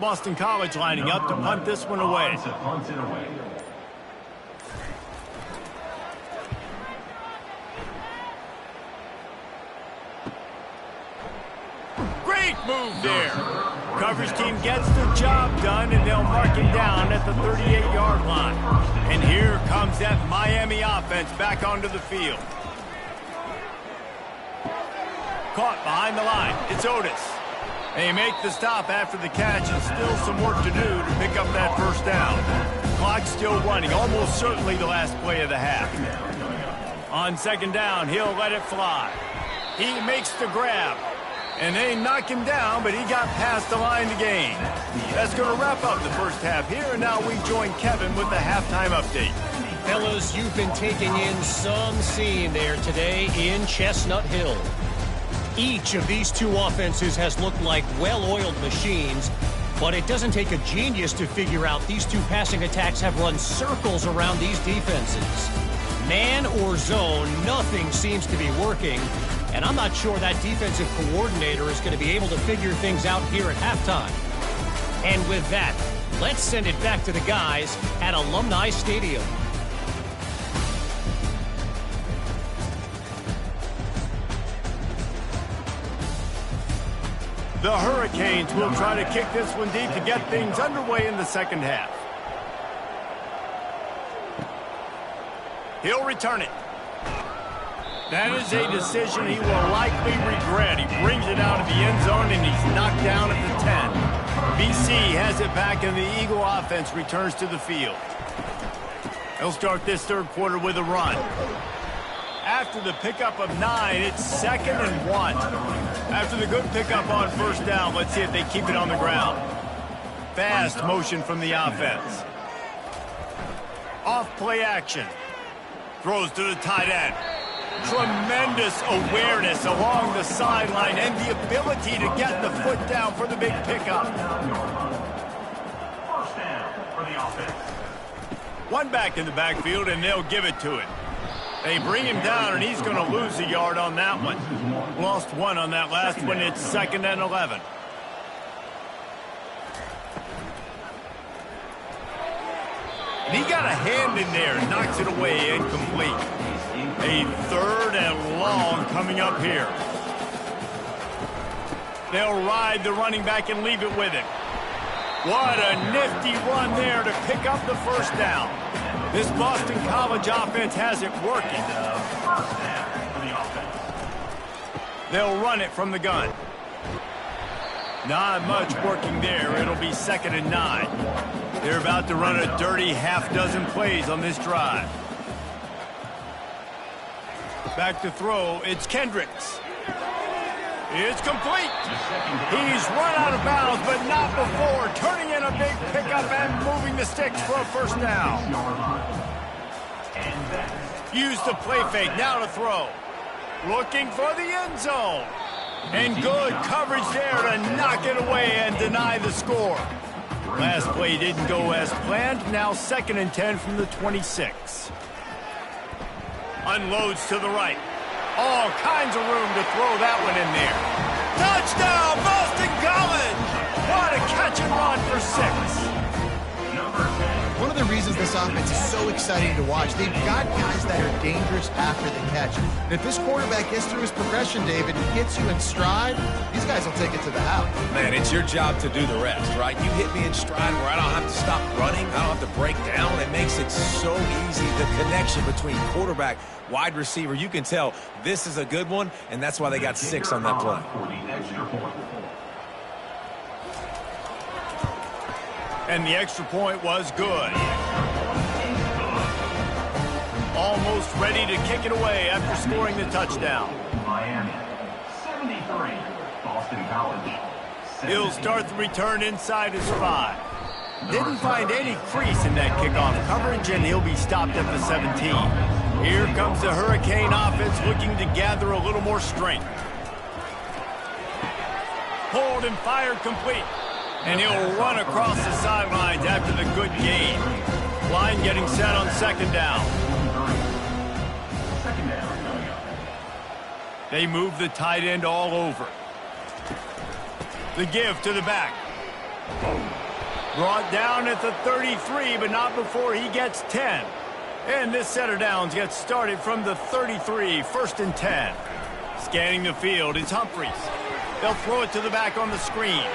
Boston College lining up to punt this one away. Great move there. Coverage team gets the job done, and they'll mark him down at the 38-yard line. And here comes that Miami offense back onto the field. Caught behind the line. It's Otis. They make the stop after the catch, and still some work to do to pick up that first down. Clock's still running, almost certainly the last play of the half. On second down, he'll let it fly. He makes the grab. And they knock him down, but he got past the line to gain. That's going to wrap up the first half here, and now we join Kevin with the halftime update. Fellas, you've been taking in some scene there today in Chestnut Hill. Each of these two offenses has looked like well-oiled machines, but it doesn't take a genius to figure out these two passing attacks have run circles around these defenses. Man or zone, nothing seems to be working. And I'm not sure that defensive coordinator is going to be able to figure things out here at halftime. And with that, let's send it back to the guys at Alumni Stadium. The Hurricanes will try to kick this one deep to get things underway in the second half. He'll return it. That is a decision he will likely regret. He brings it out of the end zone, and he's knocked down at the 10. BC has it back, and the Eagle offense returns to the field. They'll start this third quarter with a run. After the pickup of 9, it's 2nd and 1. After the good pickup on first down, let's see if they keep it on the ground. Fast motion from the offense. Off play action. Throws to the tight end. Tremendous awareness along the sideline and the ability to get the foot down for the big pickup. First down for the offense. One back in the backfield, and they'll give it to him. They bring him down, and he's going to lose a yard on that one. Lost one on that last one. It's 2nd and 11. And he got a hand in there, knocks it away, incomplete. A 3rd and long coming up here. They'll ride the running back and leave it with him. What a nifty run there to pick up the first down. This Boston College offense has it working. They'll run it from the gun. Not much working there. It'll be 2nd and 9. They're about to run a dirty half-dozen plays on this drive. Back to throw, it's Kendricks. It's complete. He's run out of bounds, but not before. Turning in a big pickup and moving the sticks for a first down. Use the play fake, now to throw. Looking for the end zone. And good coverage there to knock it away and deny the score. Last play didn't go as planned. Now 2nd and 10 from the 26. Unloads to the right. All kinds of room to throw that one in there. Touchdown, Boston College! What a catch and run for 6. Number 10. of the reasons this offense is so exciting to watch. They've got guys that are dangerous after the catch. And if this quarterback gets through his progression, David, and hits you in stride, these guys will take it to the house. Man, it's your job to do the rest, right? You hit me in stride where I don't have to stop running. I don't have to break down. It makes it so easy. The connection between quarterback, wide receiver, you can tell this is a good one, and that's why they got 6 on that play. And the extra point was good. Almost ready to kick it away after scoring the touchdown. Miami, 73. Boston College, 17. He'll start the return inside his 5. Didn't find any crease in that kickoff coverage, and he'll be stopped at the 17. Here comes the Hurricane offense looking to gather a little more strength. Pulled and fired complete. And he'll run across the sidelines after the good gain. Line getting set on second down. They move the tight end all over. The give to the back. Brought down at the 33, but not before he gets 10. And this set of downs gets started from the 33, 1st and 10. Scanning the field is Humphries. They'll throw it to the back on the screen.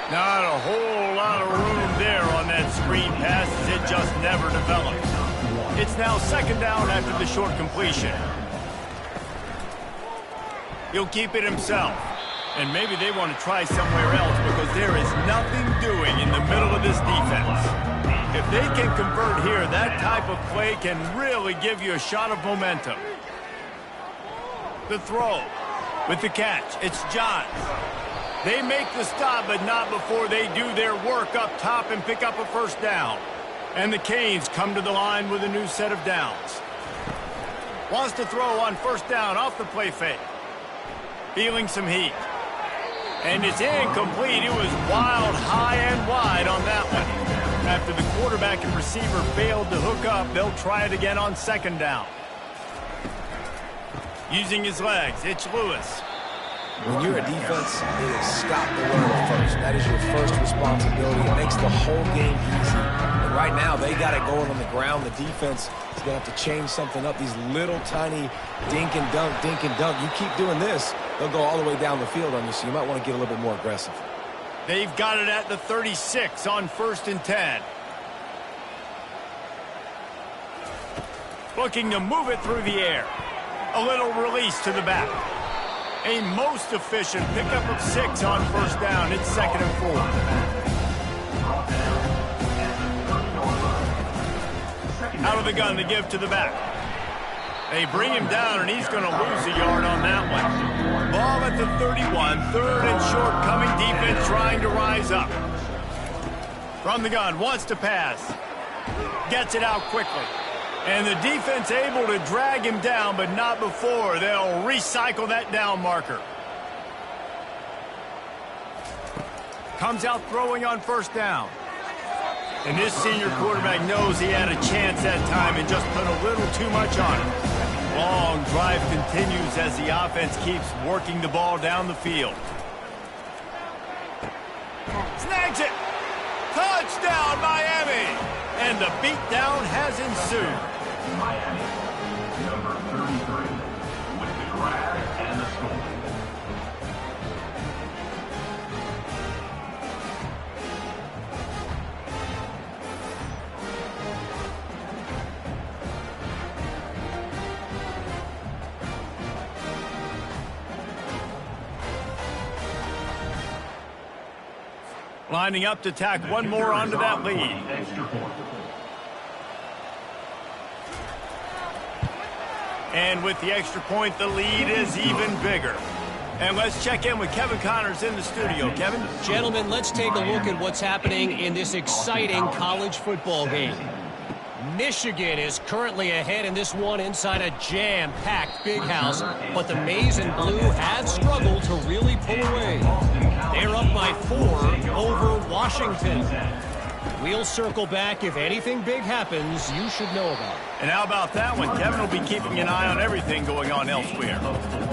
Not a whole lot of room there on that screen pass as it just never developed. It's now second down after the short completion. He'll keep it himself. And maybe they want to try somewhere else because there is nothing doing in the middle of this defense. If they can convert here, that type of play can really give you a shot of momentum. The throw with the catch. It's Johns. They make the stop, but not before they do their work up top and pick up a first down. And the Canes come to the line with a new set of downs. Wants to throw on first down off the play fake. Feeling some heat. And it's incomplete. It was wild, high and wide on that one. After the quarterback and receiver failed to hook up, they'll try it again on second down. Using his legs, it's Lewis. When you're a defense, it is stop the run first. That is your first responsibility. It makes the whole game easy. And right now, they got it going on the ground. The defense is going to have to change something up. These little tiny dink and dunk, dink and dunk. You keep doing this, they'll go all the way down the field on you, so you might want to get a little bit more aggressive. They've got it at the 36 on 1st and 10. Looking to move it through the air. A little release to the back. A most efficient pickup of 6 on first down. It's 2nd and 4. Out of the gun, the give to the back. They bring him down, and he's going to lose a yard on that one. Ball at the 31, 3rd and short, coming defense trying to rise up. From the gun, wants to pass. Gets it out quickly. And the defense able to drag him down, but not before they'll recycle that down marker. Comes out throwing on first down. And this senior quarterback knows he had a chance that time and just put a little too much on it. Long drive continues as the offense keeps working the ball down the field. Snags it! Touchdown, Miami! And the beatdown has ensued. Miami, number 33, with the grab and the score. Lining up to tack one more onto that lead. Extra point. And with the extra point, the lead is even bigger. And let's check in with Kevin Connors in the studio. Kevin? Gentlemen, let's take a look at what's happening in this exciting college football game. Michigan is currently ahead in this one inside a jam-packed Big House, but the Maize and Blue have struggled to really pull away. They're up by 4 over Washington. We'll circle back. If anything big happens, you should know about it. And how about that one? Kevin will be keeping an eye on everything going on elsewhere.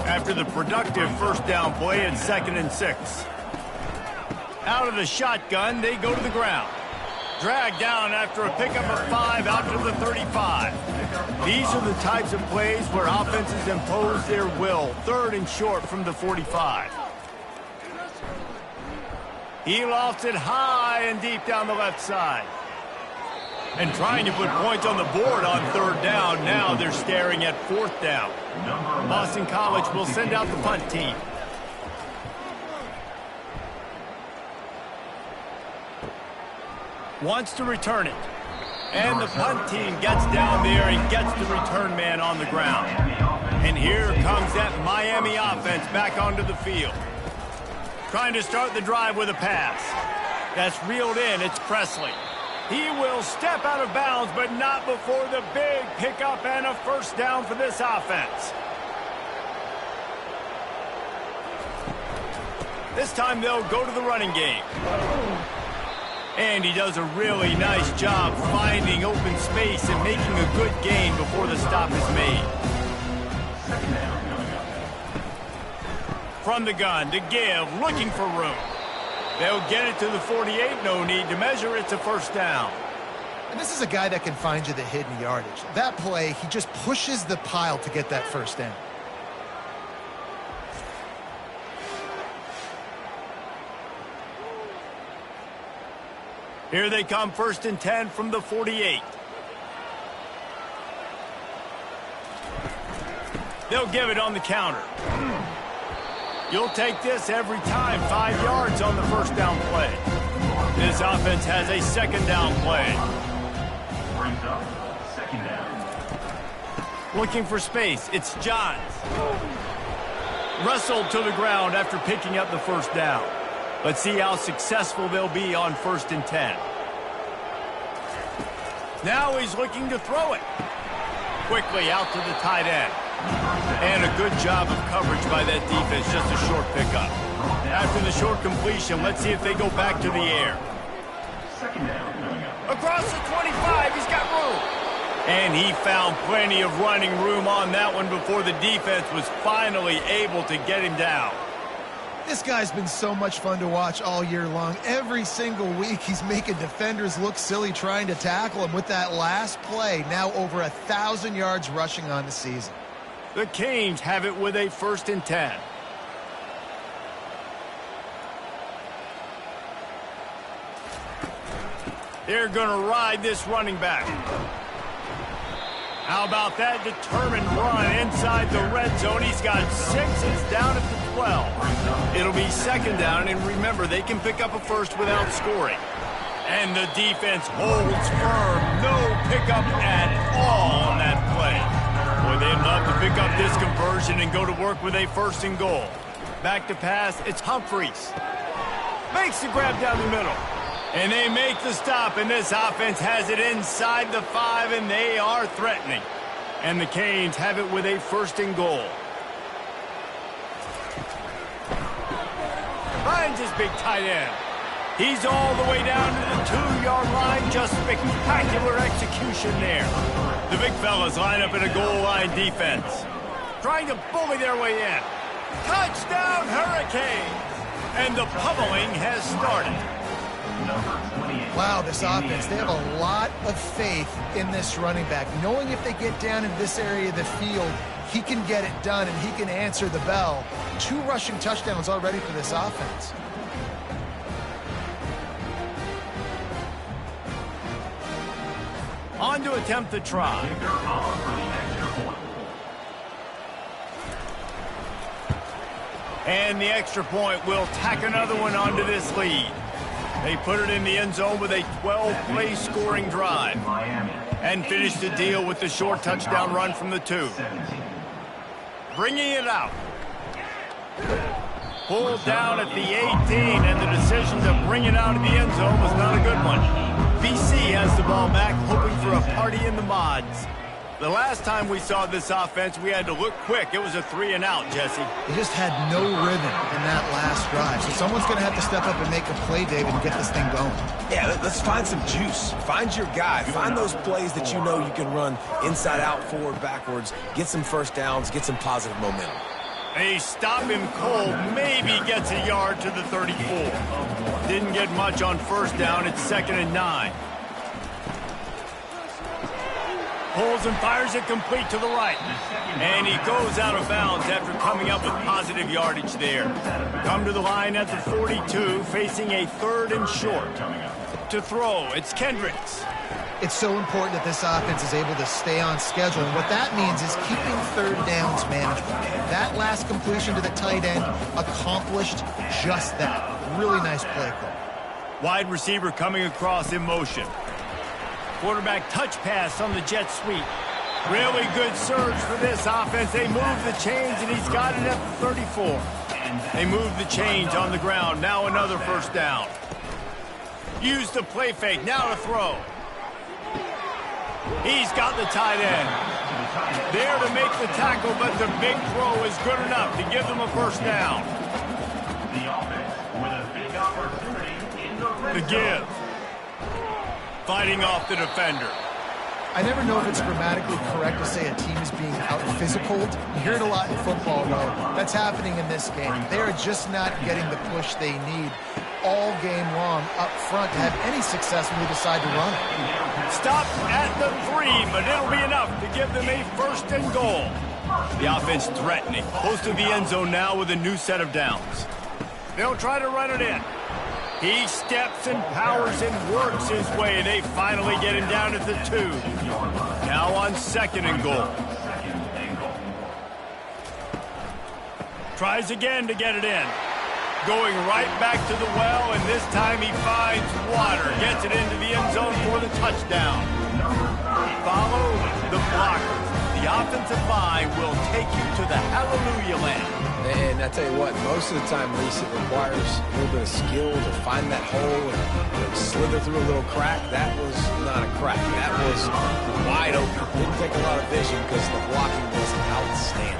After the productive first down play at 2nd and 6. Out of the shotgun, they go to the ground. Dragged down after a pickup of 5 out to the 35. These are the types of plays where offenses impose their will. 3rd and short from the 45. He lofts it high and deep down the left side. And trying to put points on the board on 3rd down. Now they're staring at 4th down. Boston College will send out the punt team. Wants to return it. And the punt team gets down there and gets the return man on the ground. And here comes that Miami offense back onto the field. Trying to start the drive with a pass. That's reeled in. It's Presley. He will step out of bounds, but not before the big pickup and a 1st down for this offense. This time they'll go to the running game. And he does a really nice job finding open space and making a good gain before the stop is made. From the gun to give, looking for room. They'll get it to the 48, no need to measure, it's a 1st down. And this is a guy that can find you the hidden yardage. That play, he just pushes the pile to get that 1st down. Here they come, 1st and 10 from the 48. They'll give it on the counter. You'll take this every time. 5 yards on the 1st down play. This offense has a 2nd down play. Brings up 2nd down. Looking for space. It's Johns. Wrestled to the ground after picking up the 1st down. Let's see how successful they'll be on 1st and 10. Now he's looking to throw it. Quickly out to the tight end. And a good job of coverage by that defense, just a short pickup. After the short completion, let's see if they go back to the air. 2nd down. Across the 25, he's got room. And he found plenty of running room on that one before the defense was finally able to get him down. This guy's been so much fun to watch all year long. Every single week, he's making defenders look silly trying to tackle him. With that last play, now over 1,000 yards rushing on the season. The Canes have it with a 1st and 10. They're going to ride this running back. How about that determined run inside the red zone? He's got 6. He's down at the 12. It'll be 2nd down, and remember, they can pick up a 1st without scoring. And the defense holds firm. No pickup at all on that play. Boy, they'd love to pick up this conversion and go to work with a 1st and goal. Back to pass, it's Humphreys. Makes the grab down the middle. And they make the stop, and this offense has it inside the 5, and they are threatening. And the Canes have it with a 1st and goal. Finds his big tight end. He's all the way down to the 2-yard line. Just spectacular execution there. The big fellas line up in a goal line defense. Trying to bully their way in. Touchdown, Hurricanes! And the pummeling has started. Wow, this offense, they have a lot of faith in this running back. Knowing if they get down in this area of the field, he can get it done and he can answer the bell. 2 rushing touchdowns already for this offense. On to attempt the try. And the extra point will tack another one onto this lead. They put it in the end zone with a 12-play scoring drive. And finish the deal with the short touchdown run from the 2. Bringing it out. Pulled down at the 18, and the decision to bring it out of the end zone was not a good one. BC has the ball back, hoping for a party in the mods. The last time we saw this offense, we had to look quick. It was a 3-and-out, Jesse. They just had no rhythm in that last drive. So someone's going to have to step up and make a play, David, and get this thing going. Yeah, let's find some juice. Find your guy. Find those plays that you know you can run inside out, forward, backwards. Get some 1st downs. Get some positive momentum. They stop him cold, maybe gets a yard to the 34. Didn't get much on first down. It's 2nd and 9. Pulls and fires it complete to the right. And he goes out of bounds after coming up with positive yardage there. Come to the line at the 42, facing a 3rd and short. To throw, it's Kendricks. It's so important that this offense is able to stay on schedule. And what that means is keeping 3rd downs manageable. That last completion to the tight end accomplished just that. Really nice play call. Wide receiver coming across in motion. Quarterback touch pass on the jet sweep. Really good surge for this offense. They move the chains, and he's got it at the 34. They move the chains on the ground. Now another 1st down. Use the play fake. Now to throw. He's got the tight end. There to make the tackle, but the big throw is good enough to give them a 1st down. The offense with a big opportunity in the red The give. Fighting off the defender. I never know if it's grammatically correct to say a team is being out-physicaled. You hear it a lot in football, though. That's happening in this game. They are just not getting the push they need all game long up front to have any success when they decide to run it. Stopped at the 3, but it'll be enough to give them a 1st and goal. The offense threatening. Close to the end zone now with a new set of downs. They'll try to run it in. He steps and powers and works his way. They finally get him down at the 2. Now on 2nd and goal. Tries again to get it in. Going right back to the well, and this time he finds water. Gets it into the end zone for the touchdown. Follow the blockers. The offensive line will take you to the hallelujah land. And I tell you what, most of the time, Lisa, it requires a little bit of skill to find that hole and slither through a little crack. That was not a crack. That was wide open. Didn't take a lot of vision because the blocking was outstanding.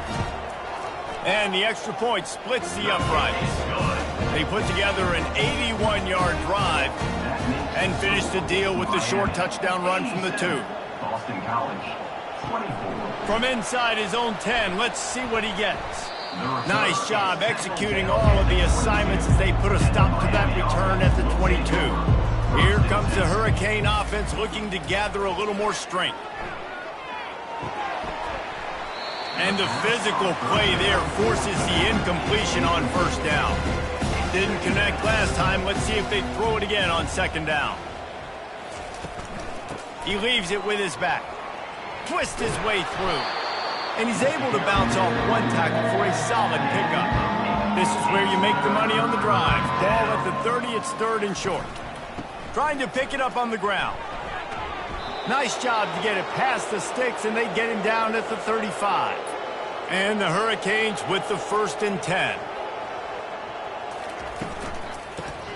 And the extra point splits the uprights. They put together an 81-yard drive and finish the deal with the short touchdown run from the 2. Boston College, 24. From inside his own 10, let's see what he gets. Nice job executing all of the assignments as they put a stop to that return at the 22. Here comes the Hurricane offense looking to gather a little more strength. And the physical play there forces the incompletion on 1st down. Didn't connect last time. Let's see if they throw it again on 2nd down. He leaves it with his back. Twists his way through. And he's able to bounce off one tackle for a solid pickup. This is where you make the money on the drive. Ball at the 30, it's 3rd and short. Trying to pick it up on the ground. Nice job to get it past the sticks, and they get him down at the 35. And the Hurricanes with the 1st and 10.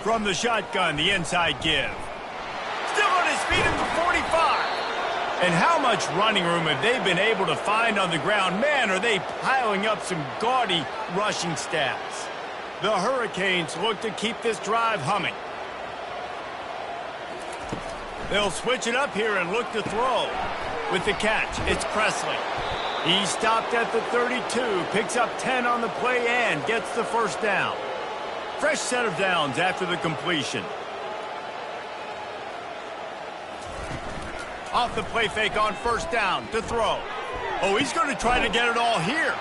From the shotgun, the inside give. Still on his feet at the 45. And how much running room have they been able to find on the ground? Man, are they piling up some gaudy rushing stats. The Hurricanes look to keep this drive humming. They'll switch it up here and look to throw. With the catch, it's Presley. He stopped at the 32, picks up 10 on the play and gets the 1st down. Fresh set of downs after the completion. Off the play fake on 1st down to throw. Oh, he's going to try to get it all here.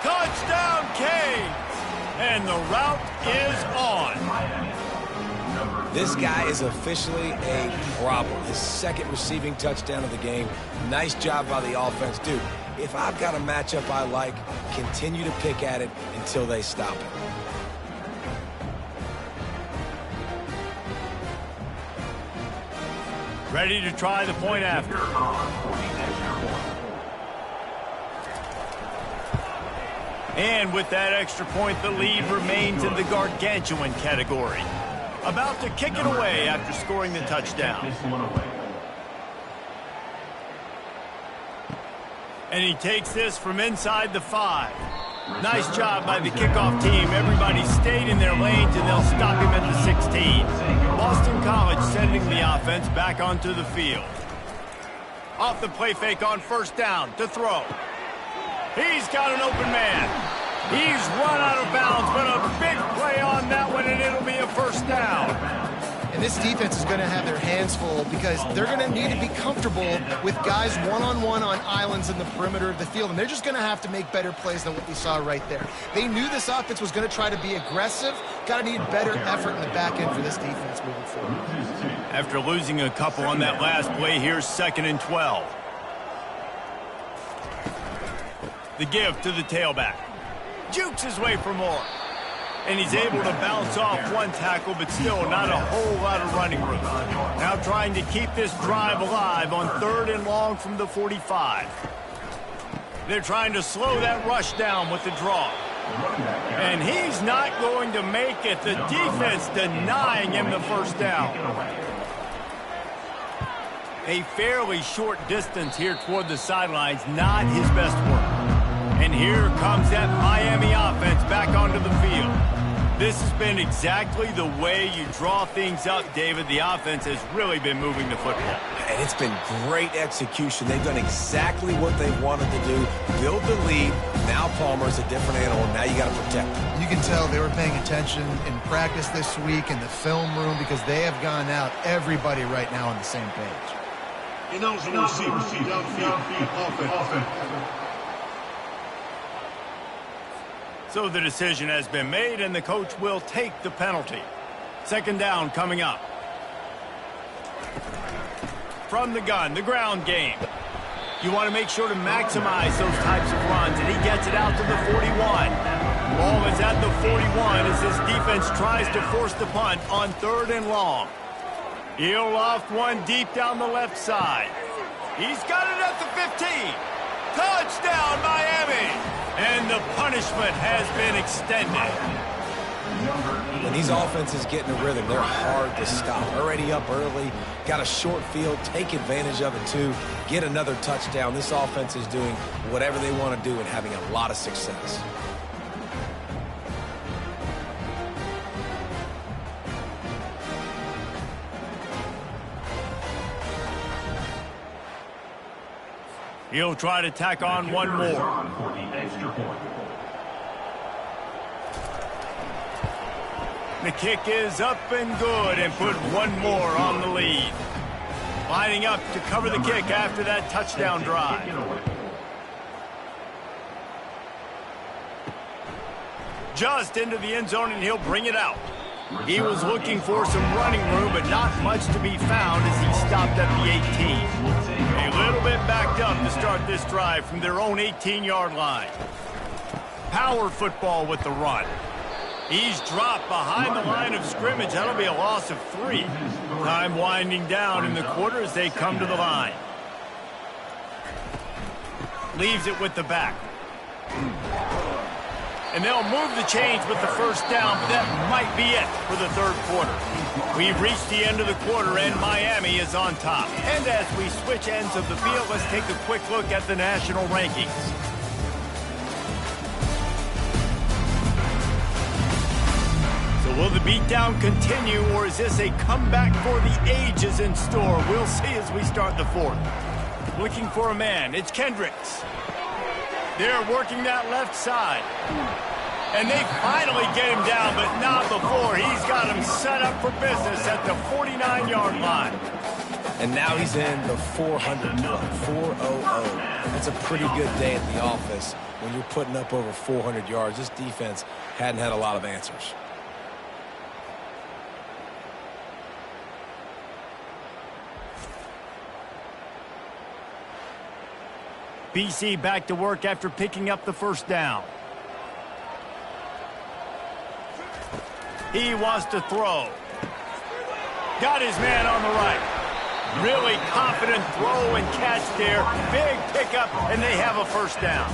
Touchdown, Canes! And the route is on. This guy is officially a problem. His 2nd receiving touchdown of the game. Nice job by the offense. Dude, if I've got a matchup I like, continue to pick at it until they stop it. Ready to try the point after. And with that extra point, the lead remains in the gargantuan category. About to kick it away after scoring the touchdown. And he takes this from inside the 5. Nice job by the kickoff team. Everybody stayed in their lanes, and they'll stop him at the 16. Boston College sending the offense back onto the field. Off the play fake on 1st down to throw. He's got an open man. He's run out of bounds, but a big play on that one, and it'll be a first down. And this defense is going to have their hands full because they're going to need to be comfortable with guys one-on-one on islands in the perimeter of the field, and they're just going to have to make better plays than what we saw right there. They knew this offense was going to try to be aggressive. Got to need better effort in the back end for this defense moving forward. After losing a couple on that last play, here's 2nd and 12. The give to the tailback. Jukes his way for more. And he's able to bounce off one tackle, but still not a whole lot of running room. Now trying to keep this drive alive on 3rd and long from the 45. They're trying to slow that rush down with the draw. And he's not going to make it. The defense denying him the first down. A fairly short distance here toward the sidelines, not his best work. And here comes that Miami offense back onto the field. This has been exactly the way you draw things up, David. The offense has really been moving the football. And it's been great execution. They've done exactly what they wanted to do. Build the lead. Now Palmer's a different animal. Now you got to protect him. You can tell they were paying attention in practice this week in the film room because they have gone out, everybody right now on the same page. So the decision has been made, and the coach will take the penalty. 2nd down coming up. From the gun, the ground game. You want to make sure to maximize those types of runs, and he gets it out to the 41. Ball is at the 41 as his defense tries to force the punt on 3rd and long. He'll loft one deep down the left side. He's got it at the 15. Touchdown, Miami! And the punishment has been extended. When these offenses get in a rhythm, they're hard to stop. Already up early, got a short field, take advantage of it too, get another touchdown. This offense is doing whatever they want to do and having a lot of success. He'll try to tack on one more. The kick is up and good, and put one more on the lead. Lining up to cover the kick after that touchdown drive. Just into the end zone, and he'll bring it out. He was looking for some running room, but not much to be found as he stopped at the 18. A little bit backed up to start this drive from their own 18-yard line. Power football with the run. He's dropped behind the line of scrimmage. That'll be a loss of 3. Time winding down in the quarter as they come to the line. Leaves it with the back. And they'll move the chains with the first down, but that might be it for the 3rd quarter. We've reached the end of the quarter, and Miami is on top. And as we switch ends of the field, let's take a quick look at the national rankings. So will the beatdown continue, or is this a comeback for the ages in store? We'll see as we start the 4th. Looking for a man. It's Kendricks. They're working that left side. And they finally get him down, but not before. He's got him set up for business at the 49-yard line. And now he's in the 400 club, 400. That's a pretty good day at the office when you're putting up over 400 yards. This defense hadn't had a lot of answers. BC back to work after picking up the first down. He wants to throw. Got his man on the right. Really confident throw and catch there. Big pickup, and they have a first down.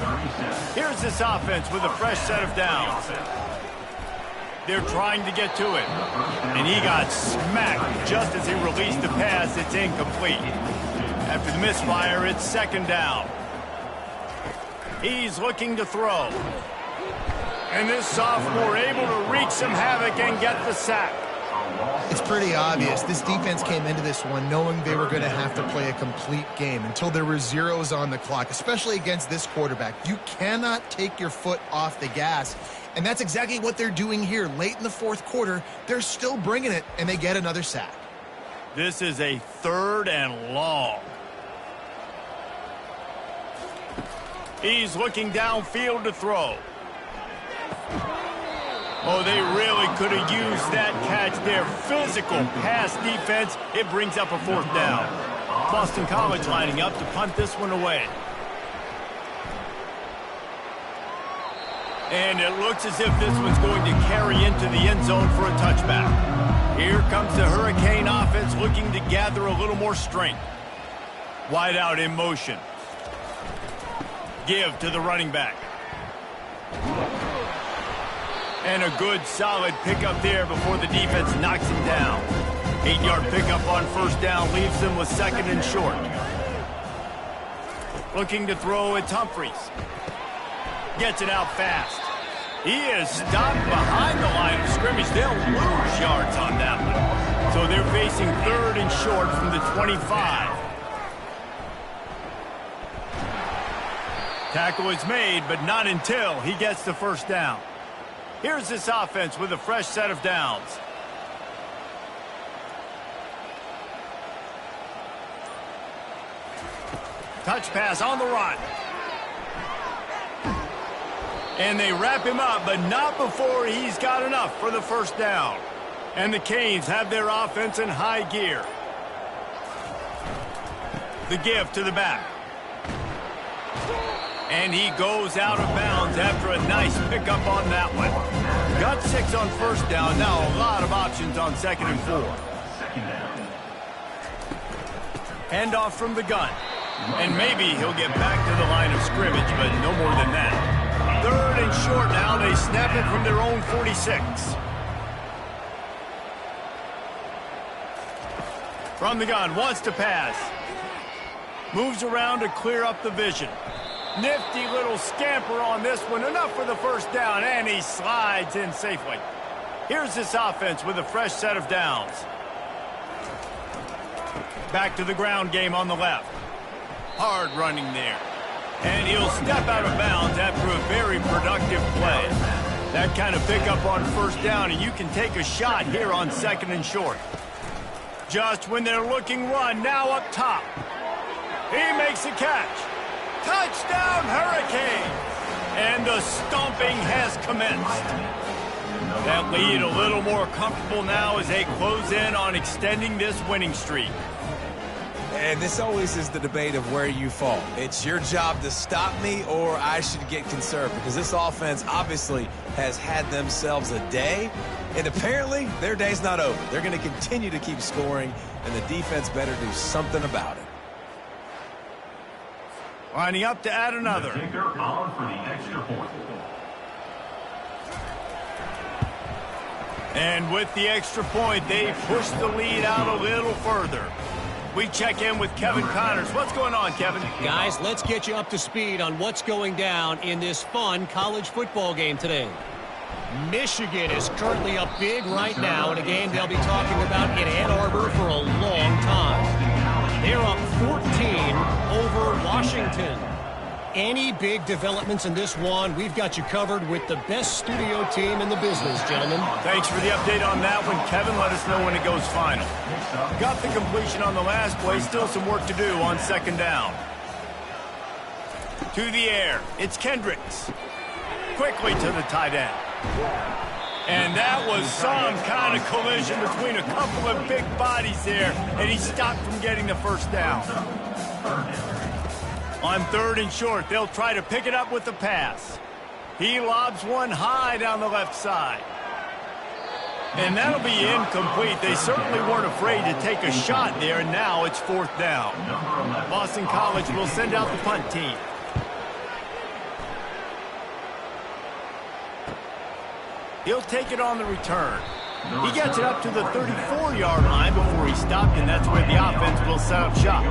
Here's this offense with a fresh set of downs. They're trying to get to it. And he got smacked just as he released the pass. It's incomplete. After the misfire, it's 2nd down. He's looking to throw. And this sophomore able to wreak some havoc and get the sack. It's pretty obvious. This defense came into this one knowing they were going to have to play a complete game until there were zeros on the clock, especially against this quarterback. You cannot take your foot off the gas, and that's exactly what they're doing here. Late in the fourth quarter, they're still bringing it, and they get another sack. This is a 3rd and long. He's looking downfield to throw. Oh, they really could have used that catch there. Physical pass defense. It brings up a 4th down. Boston College lining up to punt this one away. And it looks as if this one's going to carry into the end zone for a touchback. Here comes the Hurricane offense looking to gather a little more strength. Wide out in motion. Give to the running back. And a good, solid pickup there before the defense knocks him down. 8-yard pickup on 1st down leaves them with 2nd and short. Looking to throw, it's Humphries. Gets it out fast. He is stopped behind the line of scrimmage. They'll lose yards on that one. So they're facing 3rd and short from the 25. Tackle is made, but not until he gets the 1st down. Here's this offense with a fresh set of downs. Touch pass on the run. And they wrap him up, but not before he's got enough for the 1st down. And the Canes have their offense in high gear. The give to the back. And he goes out of bounds after a nice pickup on that one. Got 6 on 1st down. Now a lot of options on 2nd and 4. Handoff from the gun. And maybe he'll get back to the line of scrimmage, but no more than that. 3rd and short now. They snap it from their own 46. From the gun, wants to pass. Moves around to clear up the vision. Nifty little scamper on this one. Enough for the 1st down, and he slides in safely. Here's this offense with a fresh set of downs. Back to the ground game on the left. Hard running there. And he'll step out of bounds after a very productive play. That kind of pickup on 1st down, and you can take a shot here on 2nd and short. Just when they're looking run, now up top. He makes a catch. Touchdown, Hurricane! And the stomping has commenced. That lead a little more comfortable now as they close in on extending this winning streak. And this always is the debate of where you fall. It's your job to stop me, or I should get conservative, because this offense obviously has had themselves a day, and apparently their day's not over. They're going to continue to keep scoring, and the defense better do something about it. Lining up to add another. The kicker on for the extra point. And with the extra point, they push the lead out a little further. We check in with Kevin Connors. What's going on, Kevin? Guys, let's get you up to speed on what's going down in this fun college football game today. Michigan is currently up big right now in a game they'll be talking about in Ann Arbor for a long time. They're up 14 over Washington. Any big developments in this one, we've got you covered with the best studio team in the business, gentlemen. Thanks for the update on that one, Kevin. Let us know when it goes final. Got the completion on the last play. Still some work to do on 2nd down. To the air. It's Kendricks. Quickly to the tight end. And that was some kind of collision between a couple of big bodies there, and he stopped from getting the 1st down. On 3rd and short, they'll try to pick it up with the pass. He lobs one high down the left side. And that'll be incomplete. They certainly weren't afraid to take a shot there, and now it's 4th down. Boston College will send out the punt team. He'll take it on the return. He gets it up to the 34-yard line before he stopped, and that's where the offense will set up shop.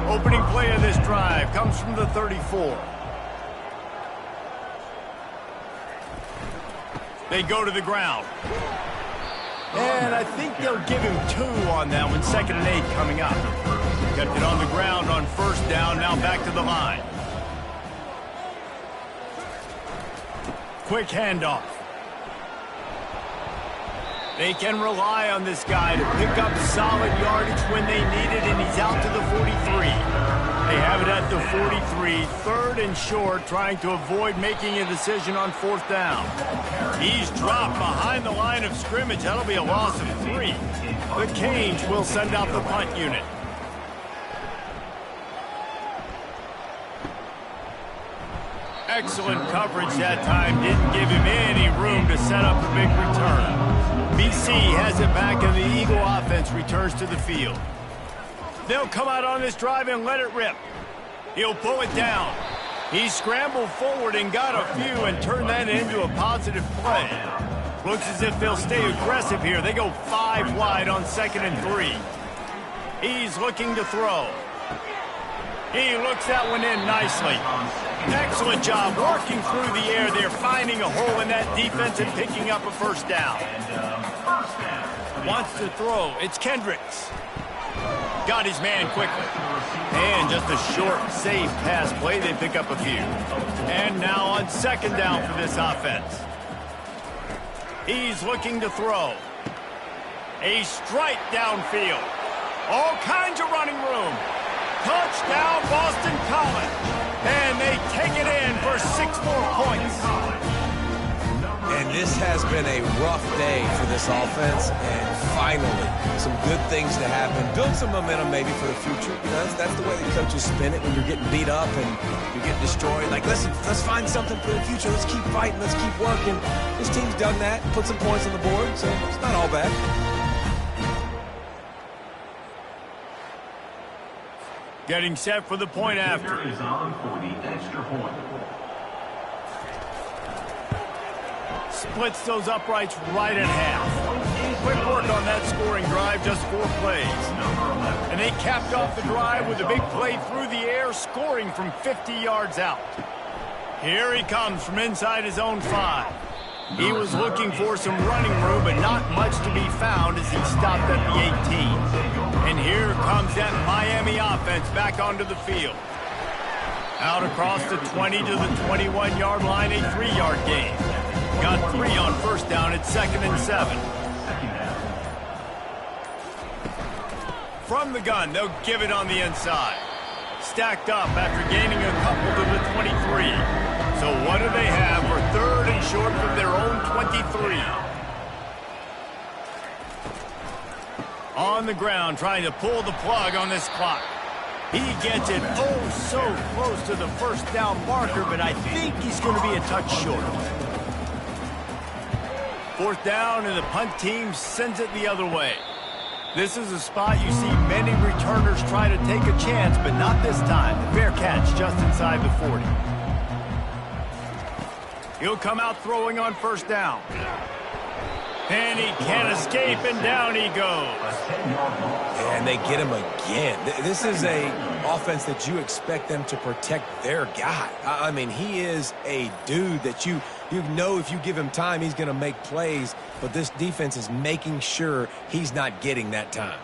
Opening play of this drive comes from the 34. They go to the ground. And I think they'll give him 2 on that one. 2nd and 8 coming up. Kept it on the ground on 1st down. Now back to the line. Quick handoff. They can rely on this guy to pick up solid yardage when they need it, and he's out to the 43. They have it at the 43, 3rd and short, trying to avoid making a decision on 4th down. He's dropped behind the line of scrimmage. That'll be a loss of 3. The Canes will send out the punt unit. Excellent coverage that time. Didn't give him any room to set up a big return. BC has it back, and the Eagle offense returns to the field. They'll come out on this drive and let it rip. He'll pull it down. He scrambled forward and got a few and turned that into a positive play. Looks as if they'll stay aggressive here. They go 5 wide on 2nd and 3. He's looking to throw. He looks that one in nicely. Excellent job working through the air there, finding a hole in that defense and picking up a 1st down. Wants to throw. It's Kendricks. Got his man quickly. And just a short, safe pass play. They pick up a few. And now on 2nd down for this offense. He's looking to throw. A strike downfield. All kinds of running room. Touchdown, Boston College. And they take it in for 6 more points. And this has been a rough day for this offense, and finally, some good things to happen. Build some momentum maybe for the future. You know, that's the way the coaches spin it when you're getting beat up and you're getting destroyed. Like, listen, let's find something for the future. Let's keep fighting. Let's keep working. This team's done that, put some points on the board, so it's not all bad. Getting set for the point after. Is on for the extra point. Splits those uprights right in half. Quick work on that scoring drive, just 4 plays. And they capped off the drive with a big play through the air, scoring from 50 yards out. Here he comes from inside his own 5. He was looking for some running room, but not much to be found as he stopped at the 18. And here comes that Miami offense back onto the field. Out across the 20 to the 21-yard line, a 3-yard gain. Got 3 on 1st down at 2nd and 7. From the gun, they'll give it on the inside. Stacked up after gaining a couple to the 23. So what do they have for 3rd and short from their own 23? On the ground, trying to pull the plug on this clock. He gets it so close to the 1st down marker, but I think he's going to be a touch short. 4th down, and the punt team sends it the other way. This is a spot you see many returners try to take a chance, but not this time. The fair catch just inside the 40. He'll come out throwing on 1st down. And he can't escape, and down he goes. And they get him again. This is a offense that you expect them to protect their guy. I mean, he is a dude that you know if you give him time, he's going to make plays. But this defense is making sure he's not getting that time.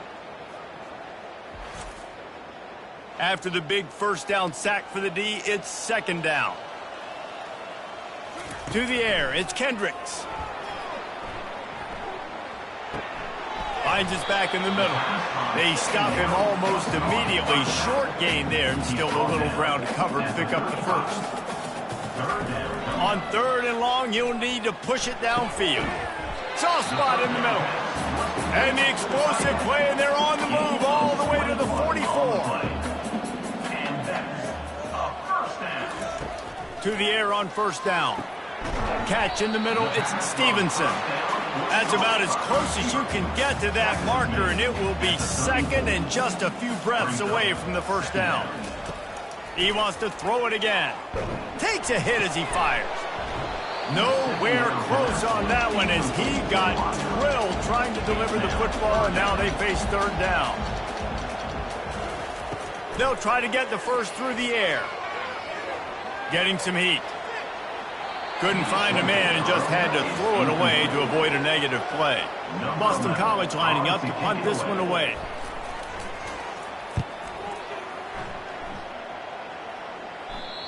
After the big 1st down sack for the D, it's 2nd down. To the air, it's Kendricks. Finds his back in the middle. They stop him almost immediately. Short gain there, and still a little ground to cover to pick up the 1st. On 3rd and long, you'll need to push it downfield. Soft spot in the middle. And the explosive play, and they're on the move all the way to the 44. To the air on 1st down. Catch in the middle, it's Stevenson. That's about as close as you can get to that marker, and it will be 2nd and just a few breaths away from the 1st down. He wants to throw it again. Takes a hit as he fires. Nowhere close on that one as he got drilled trying to deliver the football, and now they face 3rd down. They'll try to get the 1st through the air. Getting some heat. Couldn't find a man and just had to throw it away to avoid a negative play. Boston College lining up to punt this one away.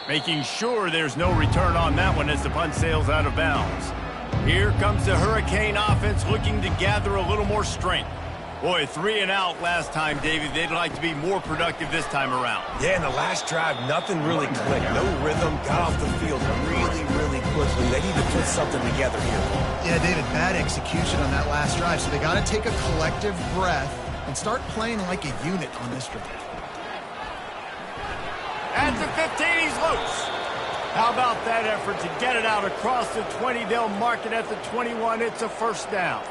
Making sure there's no return on that one as the punt sails out of bounds. Here comes the Hurricane offense looking to gather a little more strength. Boy, 3 and out last time, David. They'd like to be more productive this time around. Yeah, in the last drive, nothing really clicked. No rhythm, got off the field really, really quickly. They need to put something together here. Yeah, David, bad execution on that last drive, so they got to take a collective breath and start playing like a unit on this drive. At the 15, he's loose. How about that effort to get it out across the 20? They'll mark it at the 21. It's a first down.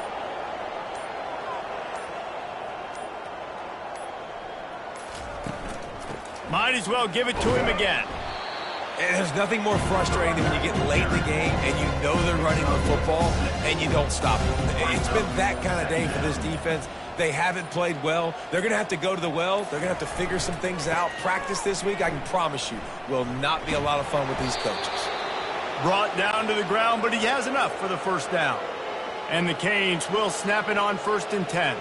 Might as well give it to him again. And there's nothing more frustrating than when you get late in the game and you know they're running the football and you don't stop them. It's been that kind of day for this defense. They haven't played well. They're going to have to go to the well. They're going to have to figure some things out. Practice this week, I can promise you, will not be a lot of fun with these coaches. Brought down to the ground, but he has enough for the first down. And the Canes will snap it on 1st and 10.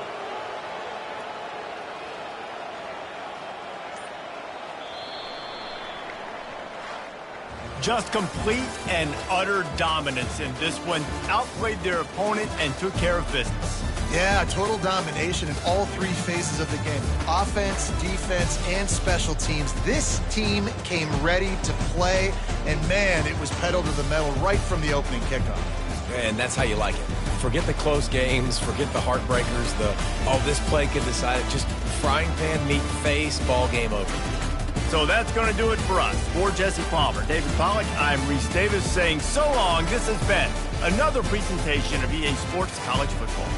Just complete and utter dominance in this one. Outplayed their opponent and took care of business. Yeah, total domination in all 3 phases of the game. Offense, defense, and special teams. This team came ready to play, and man, it was pedal to the metal right from the opening kickoff. And that's how you like it. Forget the close games, forget the heartbreakers, this play could decide it. Just frying pan, meet face, ball game over. So that's going to do it for us. For Jesse Palmer, David Pollack, I'm Reese Davis saying so long. This has been another presentation of EA Sports College Football.